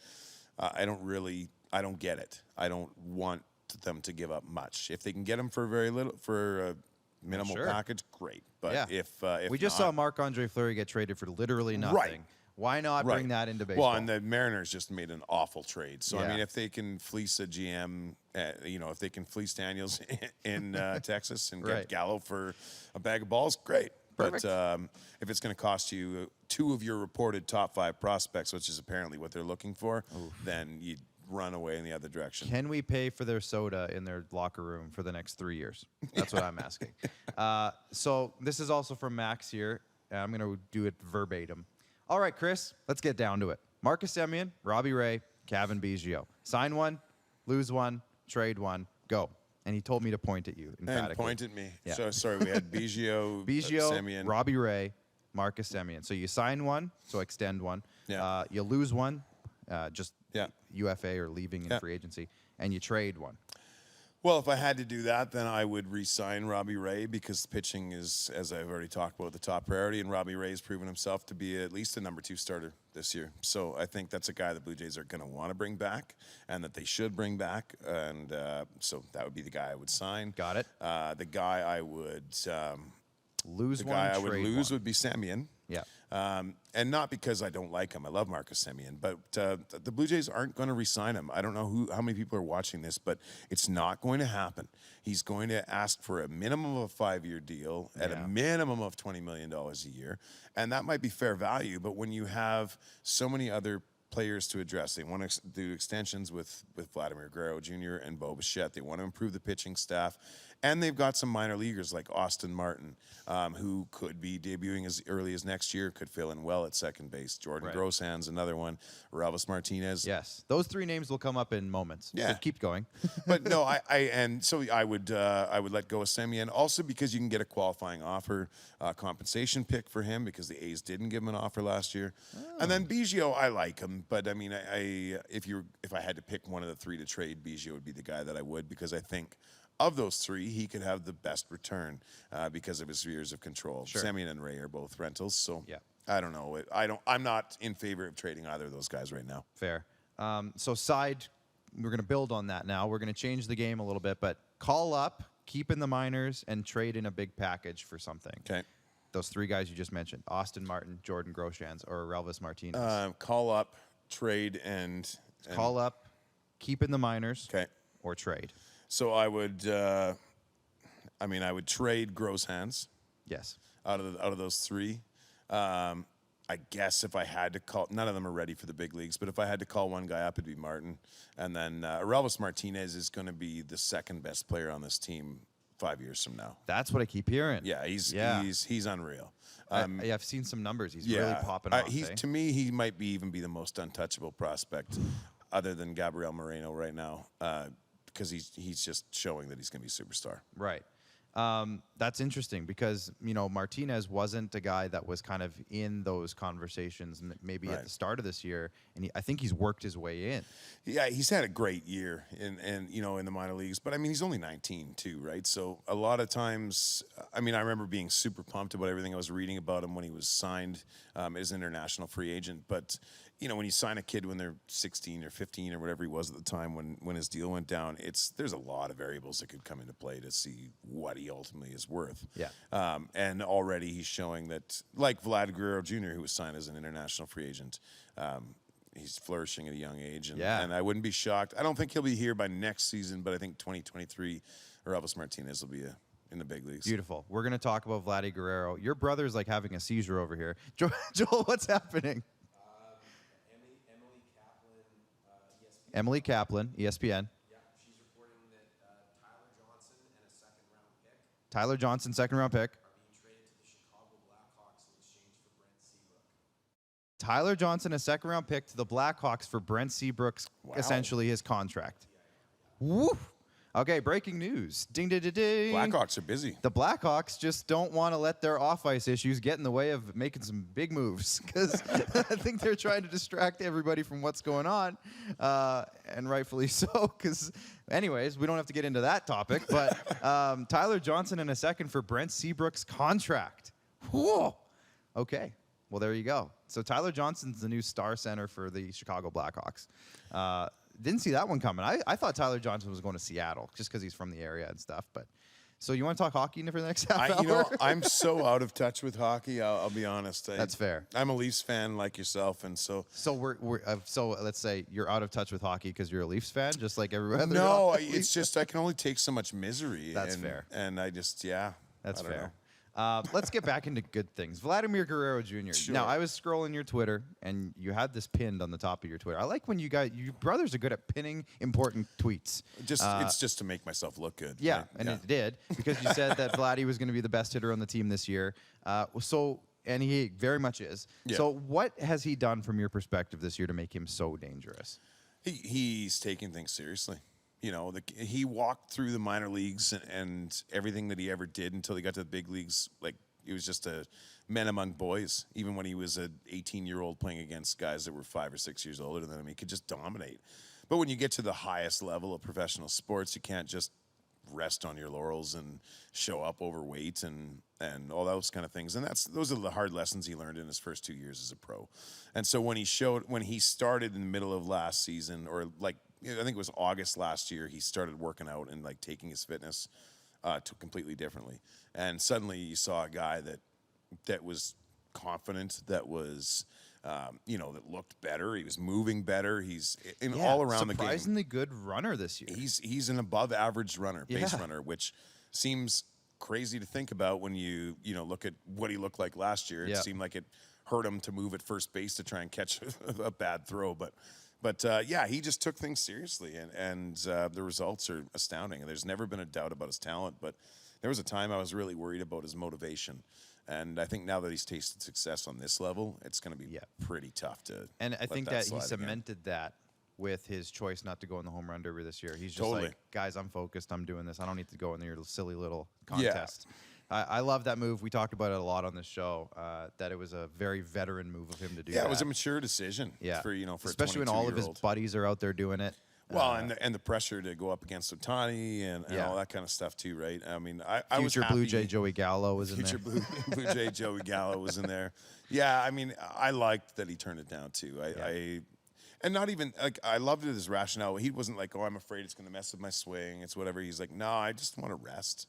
I don't get it. I don't want them to give up much. If they can get him for very little, for a minimal package, great. But if we just saw Marc-Andre Fleury get traded for literally nothing. Right. Why not bring that into baseball? Well, and the Mariners just made an awful trade. So, I mean, if they can fleece a GM, if they can fleece Daniels in Texas and get Gallo for a bag of balls, great. Perfect. But if it's going to cost you 2 of your reported top 5 prospects, which is apparently what they're looking for, then you run away in the other direction. Can we pay for their soda in their locker room for the next 3 years? That's what I'm asking. So this is also from Max here. I'm going to do it verbatim. All right, Chris, let's get down to it. Marcus Semien, Robbie Ray, Kevin Biggio. Sign one, lose one, trade one, go. And he told me to point at you emphatically. And point at me. Yeah. So, sorry, we had Biggio, Semien. Robbie Ray, Marcus Semien. So you sign one, so extend one. Yeah. You lose one, just UFA or leaving in free agency, and you trade one. Well, if I had to do that, then I would re-sign Robbie Ray because pitching is, as I've already talked about, the top priority, and Robbie Ray has proven himself to be at least a number 2 starter this year. So I think that's a guy the Blue Jays are going to want to bring back and that they should bring back, and so that would be the guy I would sign. Got it. The guy I would lose the one, guy I would trade lose one. would be Semyon. Yeah. And not because I don't like him. I love Marcus Semyon, but the Blue Jays aren't going to re-sign him. I don't know how many people are watching this, but it's not going to happen. He's going to ask for a minimum of a 5-year deal at a minimum of $20 million a year, and that might be fair value. But when you have so many other players to address, they want to do extensions with Vladimir Guerrero Jr. and Bo Bichette. They want to improve the pitching staff. And they've got some minor leaguers like Austin Martin, who could be debuting as early as next year, could fill in well at second base. Jordan Grosshand's another one. Elvis Martinez. Yes, those 3 names will come up in moments. Yeah. So keep going. But no, I would let go of Semyon also because you can get a qualifying offer, compensation pick for him because the A's didn't give him an offer last year. And then Biggio, I like him, but I mean, if I had to pick one of the 3 to trade, Biggio would be the guy that I would, because I think of those 3, he could have the best return because of his years of control. Sure. Semyon and Ray are both rentals, so yeah. I don't know. I'm not in favor of trading either of those guys right now. Fair. So side, we're going to build on that now. We're going to change the game a little bit, but call up, keep in the minors, and trade in a big package for something. Okay. Those 3 guys you just mentioned, Austin Martin, Jordan Groshans, or Elvis Martinez. Call up, trade, and Call up, keep in the minors, Okay. or trade. So I would, I would trade Grosshands Yes. out of those 3. I guess if I had to call, none of them are ready for the big leagues, but if I had to call one guy up, it'd be Martin. And then Elvis Martinez is going to be the second best player on this team 5 years from now. That's what I keep hearing. Yeah, he's unreal. I've seen some numbers. He's really popping off. To me, he might even be the most untouchable prospect other than Gabriel Moreno right now. Because he's just showing that he's going to be a superstar. Right. That's interesting because, Martinez wasn't a guy that was kind of in those conversations maybe at the start of this year, and I think he's worked his way in. Yeah, he's had a great year in the minor leagues, but I mean, he's only 19 too, right? So a lot of times, I remember being super pumped about everything I was reading about him when he was signed as an international free agent, but when you sign a kid when they're 16 or 15 or whatever he was at the time when his deal went down, there's a lot of variables that could come into play to see what he ultimately is worth. Yeah. And already he's showing that, like Vlad Guerrero Jr., who was signed as an international free agent, he's flourishing at a young age. And I wouldn't be shocked. I don't think he'll be here by next season, but I think 2023, Elvis Martinez will be in the big leagues. Beautiful. We're going to talk about Vladdy Guerrero. Your brother's like having a seizure over here. Joel, what's happening? Emily Kaplan, ESPN. Yeah, she's reporting that Tyler Johnson and a second-round pick. Tyler Johnson, second-round pick. Are being traded to the Chicago Blackhawks in exchange for Brent Seabrook. Tyler Johnson, a second-round pick to the Blackhawks for Brent Seabrook's essentially his contract. Woo! Okay, breaking news. Ding, ding, ding, ding. Blackhawks are busy. The Blackhawks just don't want to let their off-ice issues get in the way of making some big moves because I think they're trying to distract everybody from what's going on, and rightfully so because, anyways, we don't have to get into that topic, but Tyler Johnson in a second for Brent Seabrook's contract. Whoa! Okay, well, there you go. So Tyler Johnson's the new star center for the Chicago Blackhawks. Didn't see that one coming. I thought Tyler Johnson was going to Seattle just because he's from the area and stuff. But so you want to talk hockey for the next half hour? I'm so out of touch with hockey. I'll be honest. That's fair. I'm a Leafs fan like yourself, and so. So so let's say you're out of touch with hockey because you're a Leafs fan, just like everybody. No, it's just I can only take so much misery. That's fair. And I just That's fair. Let's get back into good things. Vladimir Guerrero Jr. Sure. Now, I was scrolling your Twitter, and you had this pinned on the top of your Twitter. I like when you brothers are good at pinning important tweets. It's just to make myself look good. Yeah, right? and it did, because you said that Vladdy was going to be the best hitter on the team this year. And he very much is. Yeah. So what has he done from your perspective this year to make him so dangerous? He's taking things seriously. He walked through the minor leagues and everything that he ever did until he got to the big leagues. Like, he was just a man among boys. Even when he was an 18-year-old playing against guys that were 5 or 6 years older than him, he could just dominate. But when you get to the highest level of professional sports, you can't just rest on your laurels and show up overweight and all those kind of things. And those are the hard lessons he learned in his first 2 years as a pro. And so when he started in the middle of last season, or like I think it was August last year, he started working out and like taking his fitness to completely differently. And suddenly you saw a guy that was confident, that was that looked better. He was moving better. He's all around the game. Surprisingly good runner this year. He's an above average runner, base runner, which seems crazy to think about when you look at what he looked like last year. It seemed like it hurt him to move at first base to try and catch a bad throw, but he just took things seriously, and the results are astounding. There's never been a doubt about his talent, but there was a time I was really worried about his motivation. And I think now that he's tasted success on this level, it's going to be pretty tough to. And I think that he slide cemented that with his choice not to go in the home run derby this year. He's just like, guys, I'm focused. I'm doing this. I don't need to go in your silly little contest. I love that move. We talked about it a lot on this show, that it was a very veteran move of him to do that. Yeah, it was a mature decision. Yeah. For especially when all of his buddies are out there doing it. Well, and the pressure to go up against Ohtani and all that kind of stuff too, right? I mean, I was happy. Blue Jay Joey Gallo was in there. Future Blue Jay Joey Gallo was in there. Yeah, I mean, I liked that he turned it down too. And not even like I loved it, his rationale. He wasn't like, oh, I'm afraid it's going to mess with my swing. It's whatever. He's like, no, I just want to rest.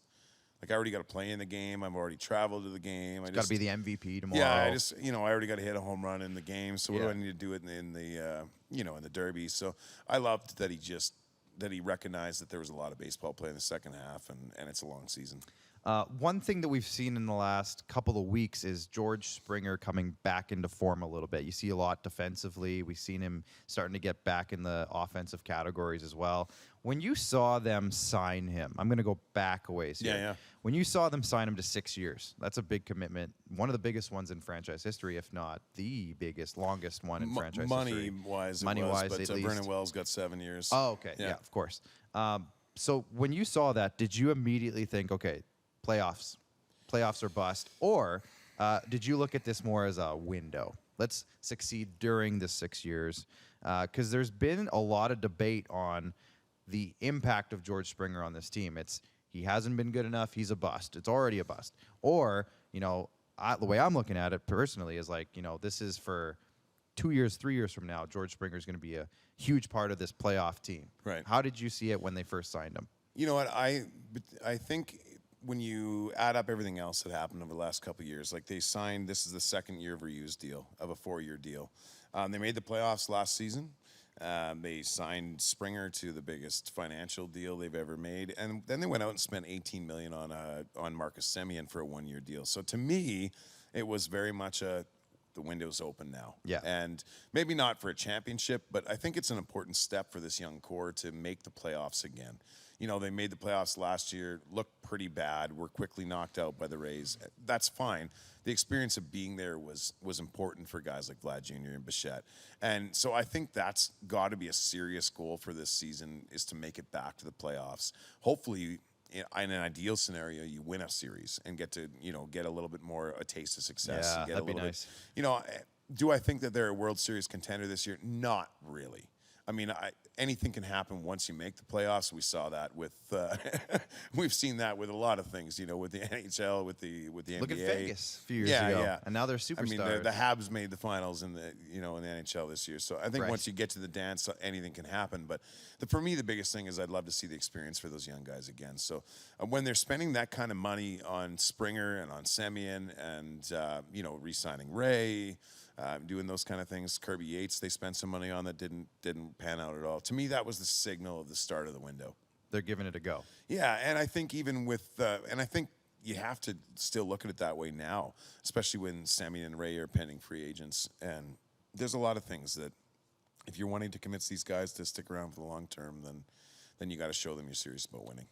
Like I already got to play in the game. I've already traveled to the game. I got to be the MVP tomorrow. Yeah, I already got to hit a home run in the game. So what do I need to do it in the in the derby? So I loved that he recognized that there was a lot of baseball play in the second half, and it's a long season. One thing that we've seen in the last couple of weeks is George Springer coming back into form a little bit. You see a lot defensively. We've seen him starting to get back in the offensive categories as well. When you saw them sign him, I'm going to go back a ways here. Yeah. When you saw them sign him to 6 years, that's a big commitment. One of the biggest ones in franchise history, if not the biggest, longest one in franchise history. Money-wise, at least. Vernon Wells got 7 years. Oh, okay. Yeah, of course. So when you saw that, did you immediately think, okay, playoffs or bust? Or did you look at this more as a window? Let's succeed during the 6 years. Because there's been a lot of debate on the impact of George Springer on this team. He hasn't been good enough. He's a bust. It's already a bust. Or, the way I'm looking at it personally is like, this is for 2 years, 3 years from now, George Springer is going to be a huge part of this playoff team. Right. How did you see it when they first signed him? You know what? I think when you add up everything else that happened over the last couple of years, like they signed, this is the second year of a Hughes deal, of a 4-year deal. They made the playoffs last season. They signed Springer to the biggest financial deal they've ever made, and then they went out and spent $18 million on Marcus Semien for a 1-year deal. So to me, it was very much the window's open now. Yeah. And maybe not for a championship, but I think it's an important step for this young core to make the playoffs again. They made the playoffs last year, looked pretty bad, were quickly knocked out by the Rays. That's fine. The experience of being there was important for guys like Vlad Jr. and Bichette. And so I think that's got to be a serious goal for this season, is to make it back to the playoffs. Hopefully, in an ideal scenario, you win a series and get to, get a little bit more a taste of success. Yeah, and get that'd a be little nice. bit, do I think that they're a World Series contender this year? Not really. I mean, anything can happen once you make the playoffs. We saw that with, we've seen that with a lot of things, with the NHL, with the NBA. Look at Vegas a few years ago. Yeah. And now they're superstars. I mean, the Habs made the finals in the NHL this year. So I think once you get to the dance, anything can happen. But for me, the biggest thing is I'd love to see the experience for those young guys again. So when they're spending that kind of money on Springer and on Semien and, re-signing Ray, doing those kind of things. Kirby Yates, they spent some money on that didn't pan out at all. To me, that was the signal of the start of the window. They're giving it a go. Yeah, and I think even with, and I think you have to still look at it that way now, especially when Semien and Ray are pending free agents. And there's a lot of things that, if you're wanting to convince these guys to stick around for the long term, then you got to show them you're serious about winning.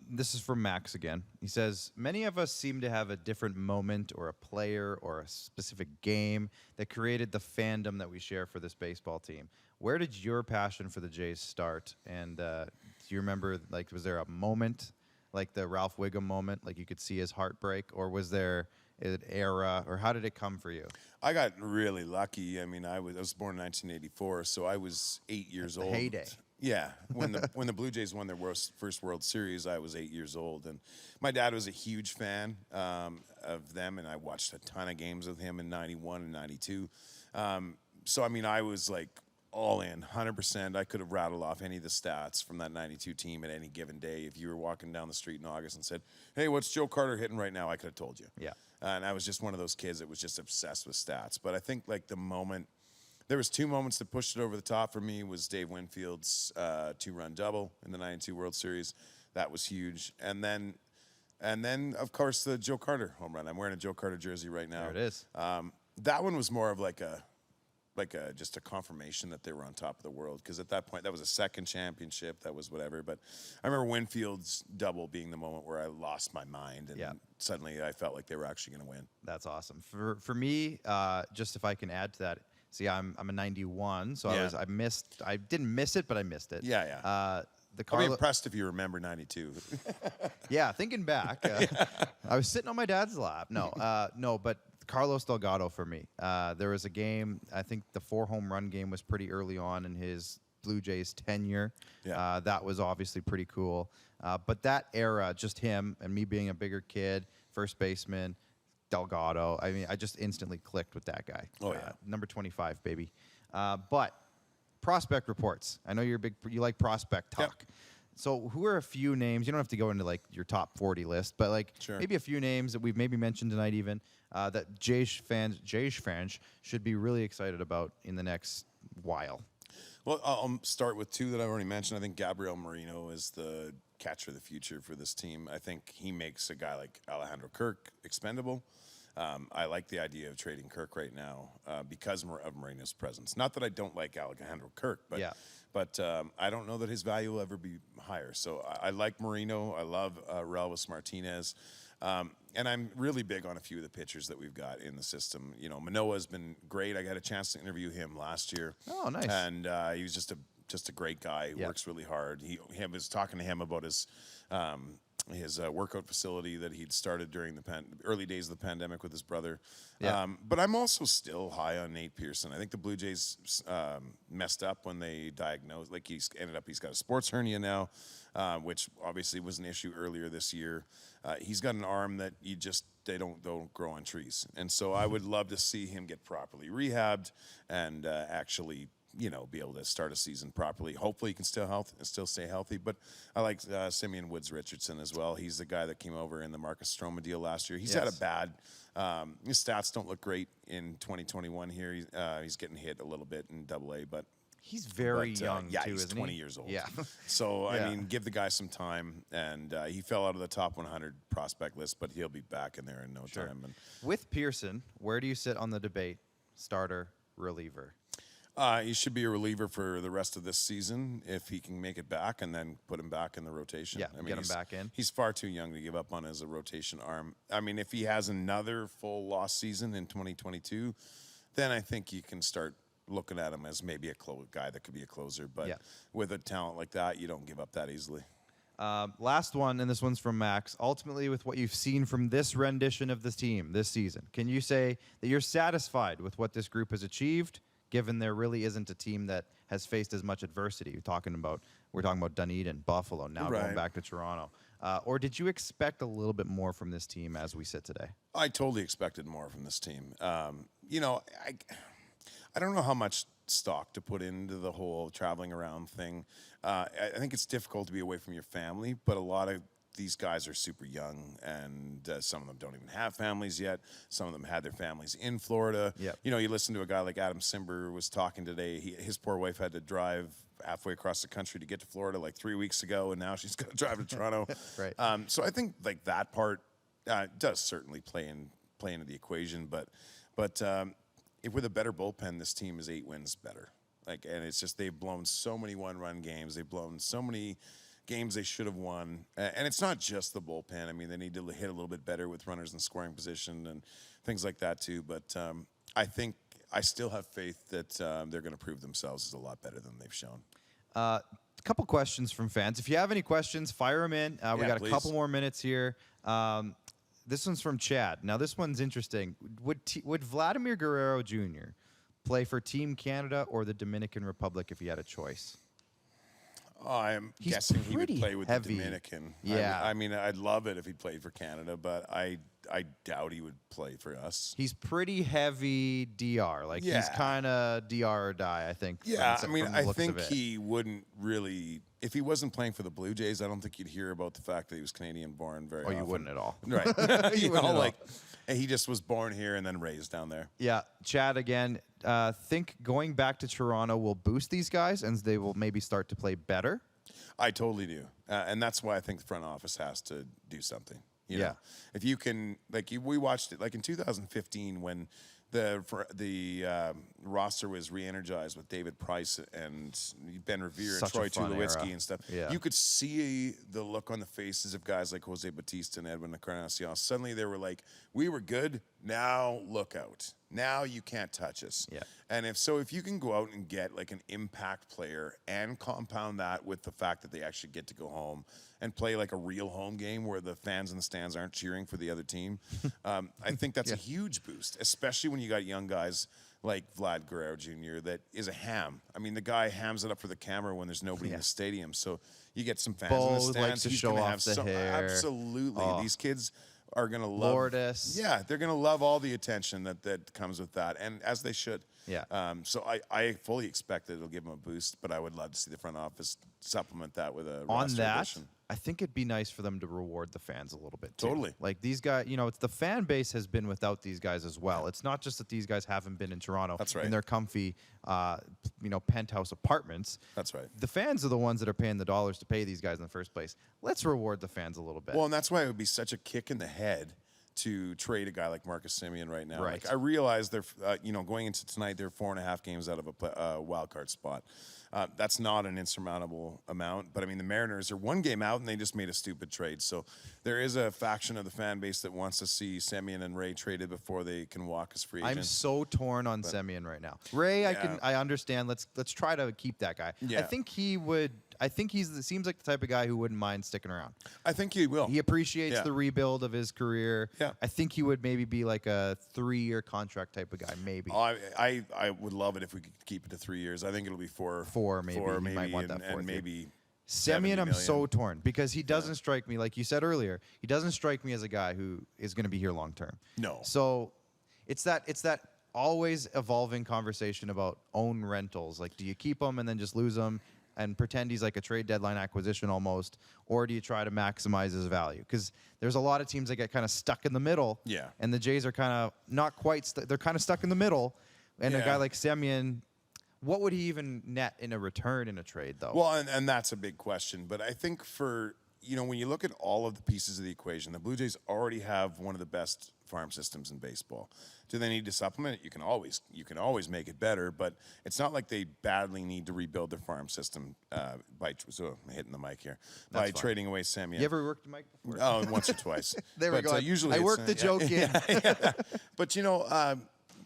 This is from Max again. He says, many of us seem to have a different moment or a player or a specific game that created the fandom that we share for this baseball team. Where did your passion for the Jays start? And do you remember, was there a moment, like the Ralph Wiggum moment, like you could see his heart break? Or was there an era, or how did it come for you? I got really lucky. I mean, I was born in 1984, so I was 8 years old. Heyday. Yeah, when the Blue Jays won their first World Series, I was 8 years old, and my dad was a huge fan of them, and I watched a ton of games with him in '91 and '92. So I mean, I was like all in, 100%. I could have rattled off any of the stats from that '92 team at any given day. If you were walking down the street in August and said, "Hey, what's Joe Carter hitting right now?" I could have told you. Yeah. And I was just one of those kids that was just obsessed with stats. But I think like there was two moments that pushed it over the top for me was Dave Winfield's 2-run double in the '92 World Series. That was huge. And then of course the Joe Carter home run. I'm wearing a Joe Carter jersey right now. There it is. That one was more of like just a confirmation that they were on top of the world, because at that point that was a second championship, that was whatever. But I remember Winfield's double being the moment where I lost my mind, and suddenly I felt like they were actually going to win. That's awesome. For me, just if I can add to that, see, I'm a '91, so I didn't miss it, but I missed it. Yeah. I'll be impressed if you remember '92. Yeah, thinking back, I was sitting on my dad's lap. No, but Carlos Delgado for me. There was a game, I think the 4-home run game was pretty early on in his Blue Jays tenure. Yeah. That was obviously pretty cool. But that era, just him and me being a bigger kid, first baseman, Delgado, I mean, I just instantly clicked with that guy. Oh, yeah. Number 25, baby. But prospect reports. I know you like prospect talk. Yep. So who are a few names? You don't have to go into like your top 40 list, but like maybe a few names that we've maybe mentioned tonight even that Jays fans should be really excited about in the next while. Well, I'll start with two that I've already mentioned. I think Gabriel Marino is the catcher of the future for this team. I think he makes a guy like Alejandro Kirk expendable. I like the idea of trading Kirk right now because of Marino's presence. Not that I don't like Alejandro Kirk, but I don't know that his value will ever be higher. So I like Marino. I love Relvis Martinez. And I'm really big on a few of the pitchers that we've got in the system. You know, Manoah's been great. I got a chance to interview him last year. Oh, nice. And he was just a great guy. He works really hard. He was talking to him about his workout facility that he'd started during the early days of the pandemic with his brother. Yeah. But I'm also still high on Nate Pearson. I think the Blue Jays messed up when they diagnosed, like he's got a sports hernia now, which obviously was an issue earlier this year. He's got an arm that they don't grow on trees. And so I would love to see him get properly rehabbed and actually, be able to start a season properly. Hopefully he can still stay healthy. But I like Simeon Woods Richardson as well. He's the guy that came over in the Marcus Stroman deal last year. He's had a bad his stats don't look great in 2021 here. He's getting hit a little bit in AA, but he's very young too, he's isn't 20 he? years old. Yeah. So, I mean, give the guy some time. And he fell out of the top 100 prospect list, but he'll be back in there in no time. And with Pearson, where do you sit on the debate? Starter, reliever? He should be a reliever for the rest of this season if he can make it back, and then put him back in the rotation. Yeah, I mean, get him back in. He's far too young to give up on as a rotation arm. I mean, if he has another full lost season in 2022, then I think you can start looking at him as maybe a guy that could be a closer. But with a talent like that, you don't give up that easily. Last one, and this one's from Max. Ultimately, with what you've seen from this rendition of the team this season, can you say that you're satisfied with what this group has achieved, given there really isn't a team that has faced as much adversity? We're talking about Dunedin, Buffalo, now going back to Toronto. Or did you expect a little bit more from this team as we sit today? I totally expected more from this team. I don't know how much stock to put into the whole traveling around thing. I think it's difficult to be away from your family, but a lot of these guys are super young, and some of them don't even have families yet. Some of them had their families in Florida. Yep. You listen to a guy like Adam Simber was talking today. His poor wife had to drive halfway across the country to get to Florida like 3 weeks ago, and now she's got to drive to Toronto. Right. So I think like that part does certainly play into the equation, but if with a better bullpen, this team is 8 wins better. And it's just they've blown so many one-run games. They've blown so many games they should have won. And it's not just the bullpen. I mean, they need to hit a little bit better with runners in scoring position and things like that too. But I think I still have faith that they're going to prove themselves as a lot better than they've shown. A couple questions from fans. If you have any questions, fire them in. We got a couple more minutes here. This one's from Chad. Now, this one's interesting. Would Vladimir Guerrero Jr. play for Team Canada or the Dominican Republic if he had a choice? I'm He's guessing he would pretty play with heavy. the Dominican. Yeah. I mean, I'd love it if he played for Canada, but I doubt he would play for us. He's pretty heavy DR. Like, he's Yeah. kind of DR or die, I think. Yeah, from I mean, the I looks of think it. he wouldn't really. If he wasn't playing for the Blue Jays, I don't think you'd hear about the fact that he was Canadian-born very often. Oh, you wouldn't at all. Right. You wouldn't at all. like, and he just was born here and then raised down there. Yeah, Chad, again, think going back to Toronto will boost these guys and they will maybe start to play better. I totally do. And that's why I think the front office has to do something. You Yeah. know? If you can, we watched it, like in 2015 when the roster was re-energized with David Price and Ben Revere Such and a Troy fun Tulowitzki era. and stuff. Yeah. You could see the look on the faces of guys like Jose Bautista and Edwin Encarnacion. Suddenly they were like, we were good, now look out. Now you can't touch us. Yeah. And if you can go out and get like an impact player and compound that with the fact that they actually get to go home and play like a real home game where the fans in the stands aren't cheering for the other team, I think that's a huge boost, especially when you got young guys like Vlad Guerrero Jr. that is a ham. I mean, the guy hams it up for the camera when there's nobody in the stadium. So you get some fans in the Bo stands. likes to He's show gonna off have the hair. Absolutely. Oh. These kids are going to love. Lourdes. Yeah, they're going to love all the attention that comes with that, and as they should. Yeah. So I fully expect that it'll give them a boost, but I would love to see the front office supplement that with a On roster that, addition. I think it'd be nice for them to reward the fans a little bit, too. Totally. Like, these guys, it's the fan base has been without these guys as well. It's not just that these guys haven't been in Toronto. That's right. In their comfy, penthouse apartments. That's right. The fans are the ones that are paying the dollars to pay these guys in the first place. Let's reward the fans a little bit. Well, and that's why it would be such a kick in the head to trade a guy like Marcus Semien right now. Right. Like, I realize they're, going into tonight, they're 4.5 games out of a wild card spot. That's not an insurmountable amount, but I mean, the Mariners are 1 game out and they just made a stupid trade. So there is a faction of the fan base that wants to see Semien and Ray traded before they can walk as free agents. I'm so torn on Semien right now. Ray, I understand. Let's try to keep that guy. Yeah. I think he would. I think seems like the type of guy who wouldn't mind sticking around. I think he will. He appreciates the rebuild of his career. Yeah. I think he would maybe be like a 3-year contract type of guy, maybe. I would love it if we could keep it to 3 years. I think it'll be four. Maybe. He might want that and fourth year. maybe Semien, I'm million. so torn because he doesn't strike me, like you said earlier, he doesn't strike me as a guy who is going to be here long term. No. So it's that always evolving conversation about own rentals. Like, do you keep him and then just lose him and pretend he's like a trade deadline acquisition almost, or do you try to maximize his value? Because there's a lot of teams that get kind of stuck in the middle. Yeah. And the Jays are kind of not quite. They're kind of stuck in the middle. And a Yeah. guy like Semien, what would he even net in a return in a trade, though? Well, and that's a big question. But I think when you look at all of the pieces of the equation, the Blue Jays already have one of the best farm systems in baseball. Do they need to supplement it? You can always make it better, but it's not like they badly need to rebuild their farm system by hitting the mic here by trading away Semien. You ever worked the mic before? Oh, once or twice. There we But, go. usually I it's, worked the joke in.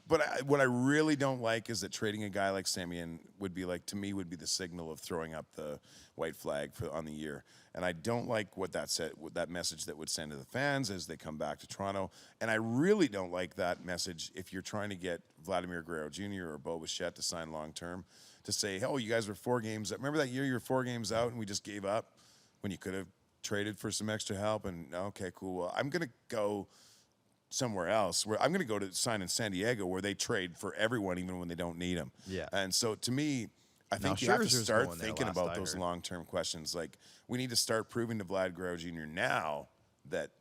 But what I really don't like is that trading a guy like Semien would be the signal of throwing up the white flag on the year. And I don't like what that message that would send to the fans as they come back to Toronto. And I really don't like that message if you're trying to get Vladimir Guerrero Jr. or Bo Bichette to sign long term, to say, oh, you guys were 4 games. Remember that year you were 4 games out and we just gave up when you could have traded for some extra help? And okay, cool. Well, I'm going to go somewhere else where I'm going to go to sign in San Diego where they trade for everyone even when they don't need them. Yeah. And so to me, I think Now, you have to Scherzer's start going there thinking last about I those heard. long-term questions. Like, we need to start proving to Vlad Guerrero Jr. now that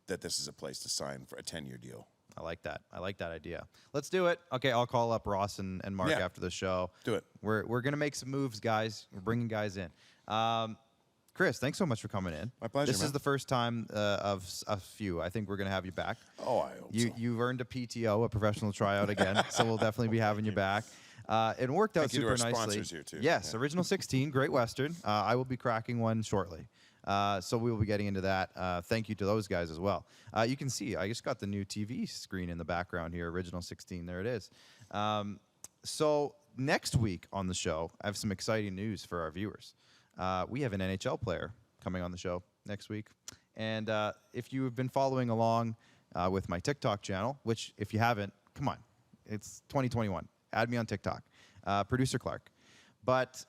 this is a place to sign for a 10-year deal. I like that. I like that idea. Let's do it. Okay, I'll call up Ross and Mark Yeah. after the show. Do it. We're going to make some moves, guys. We're bringing guys in. Chris, thanks so much for coming in. My pleasure, This man. is the first time of a few. I think we're going to have you back. Oh, I hope so. You've earned a PTO, a professional tryout again, so we'll definitely be having you back. It worked out Thank you to super our nicely. sponsors here, too. Yes, Yeah. Original 16, Great Western. I will be cracking one shortly. So we will be getting into that. Thank you to those guys as well. You can see, I just got the new TV screen in the background here, Original 16. There it is. So next week on the show, I have some exciting news for our viewers. We have an NHL player coming on the show next week. And if you have been following along with my TikTok channel, which if you haven't, come on, it's 2021. Add me on TikTok, Producer Clark. But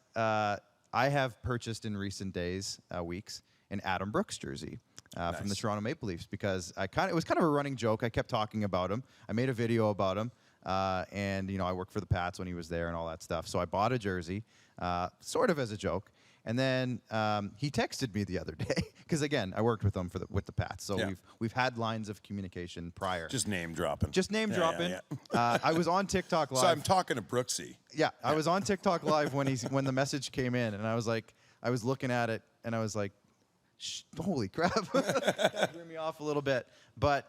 I have purchased in recent days, weeks, an Adam Brooks jersey. From the Toronto Maple Leafs, because it was kind of a running joke. I kept talking about him. I made a video about him, and I worked for the Pats when he was there and all that stuff. So I bought a jersey, sort of as a joke. And then he texted me the other day because, again, I worked with him with the Pats. So we've had lines of communication prior. Just name dropping. I was on TikTok Live. So I'm talking to Brooksy. Yeah, I was on TikTok Live when the message came in, and I was looking at it, and I was like, holy crap. That threw me off a little bit. But,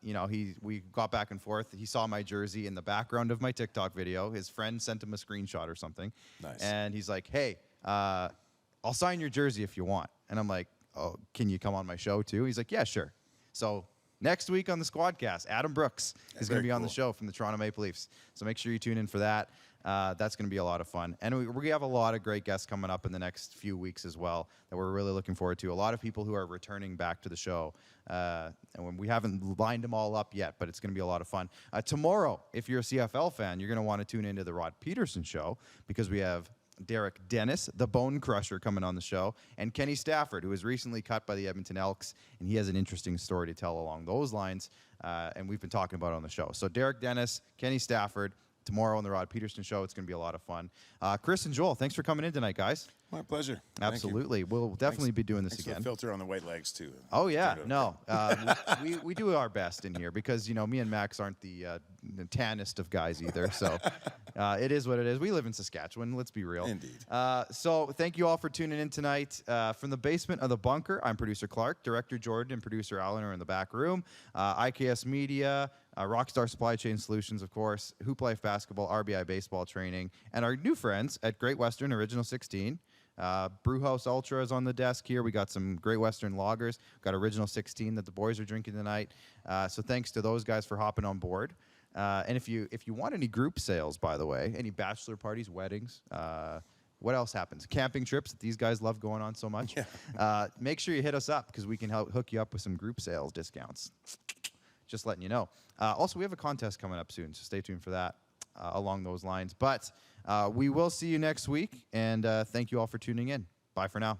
we got back and forth. He saw my jersey in the background of my TikTok video. His friend sent him a screenshot or something. Nice. And he's like, hey, I'll sign your jersey if you want. And I'm like, oh, can you come on my show too? He's like, yeah, sure. So next week on the SquadCast, Adam Brooks is going to be on the show from the Toronto Maple Leafs. So make sure you tune in for that. That's going to be a lot of fun. And we have a lot of great guests coming up in the next few weeks as well that we're really looking forward to. A lot of people who are returning back to the show. And we haven't lined them all up yet, but it's going to be a lot of fun. Tomorrow, if you're a CFL fan, you're going to want to tune into the Rod Peterson show because we have Derek Dennis, the Bone Crusher, coming on the show, and Kenny Stafford, who was recently cut by the Edmonton Elks, and he has an interesting story to tell along those lines, and we've been talking about it on the show. So Derek Dennis, Kenny Stafford, tomorrow on the Rod Peterson show. It's going to be a lot of fun. Chris and Joel, thanks for coming in tonight, guys. My pleasure. Absolutely. We'll definitely be doing this Thanks again. For the filter on the white legs, too. Oh, yeah. No. We do our best in here because, me and Max aren't the tannest of guys either. So it is what it is. We live in Saskatchewan. Let's be real. Indeed. So thank you all for tuning in tonight. From the basement of the bunker, I'm producer Clark, director Jordan, and producer Alan are in the back room. IKS Media, Rockstar Supply Chain Solutions, of course, Hoop Life Basketball, RBI Baseball Training, and our new friends at Great Western Original 16. Brewhouse Ultra is on the desk here. We got some Great Western lagers. Got Original 16 that the boys are drinking tonight. So thanks to those guys for hopping on board. And if you want any group sales, by the way, any bachelor parties, weddings, what else happens? Camping trips that these guys love going on so much. Yeah. Make sure you hit us up because we can help hook you up with some group sales discounts. Just letting you know. Also, we have a contest coming up soon, so stay tuned for that along those lines. But we will see you next week, and thank you all for tuning in. Bye for now.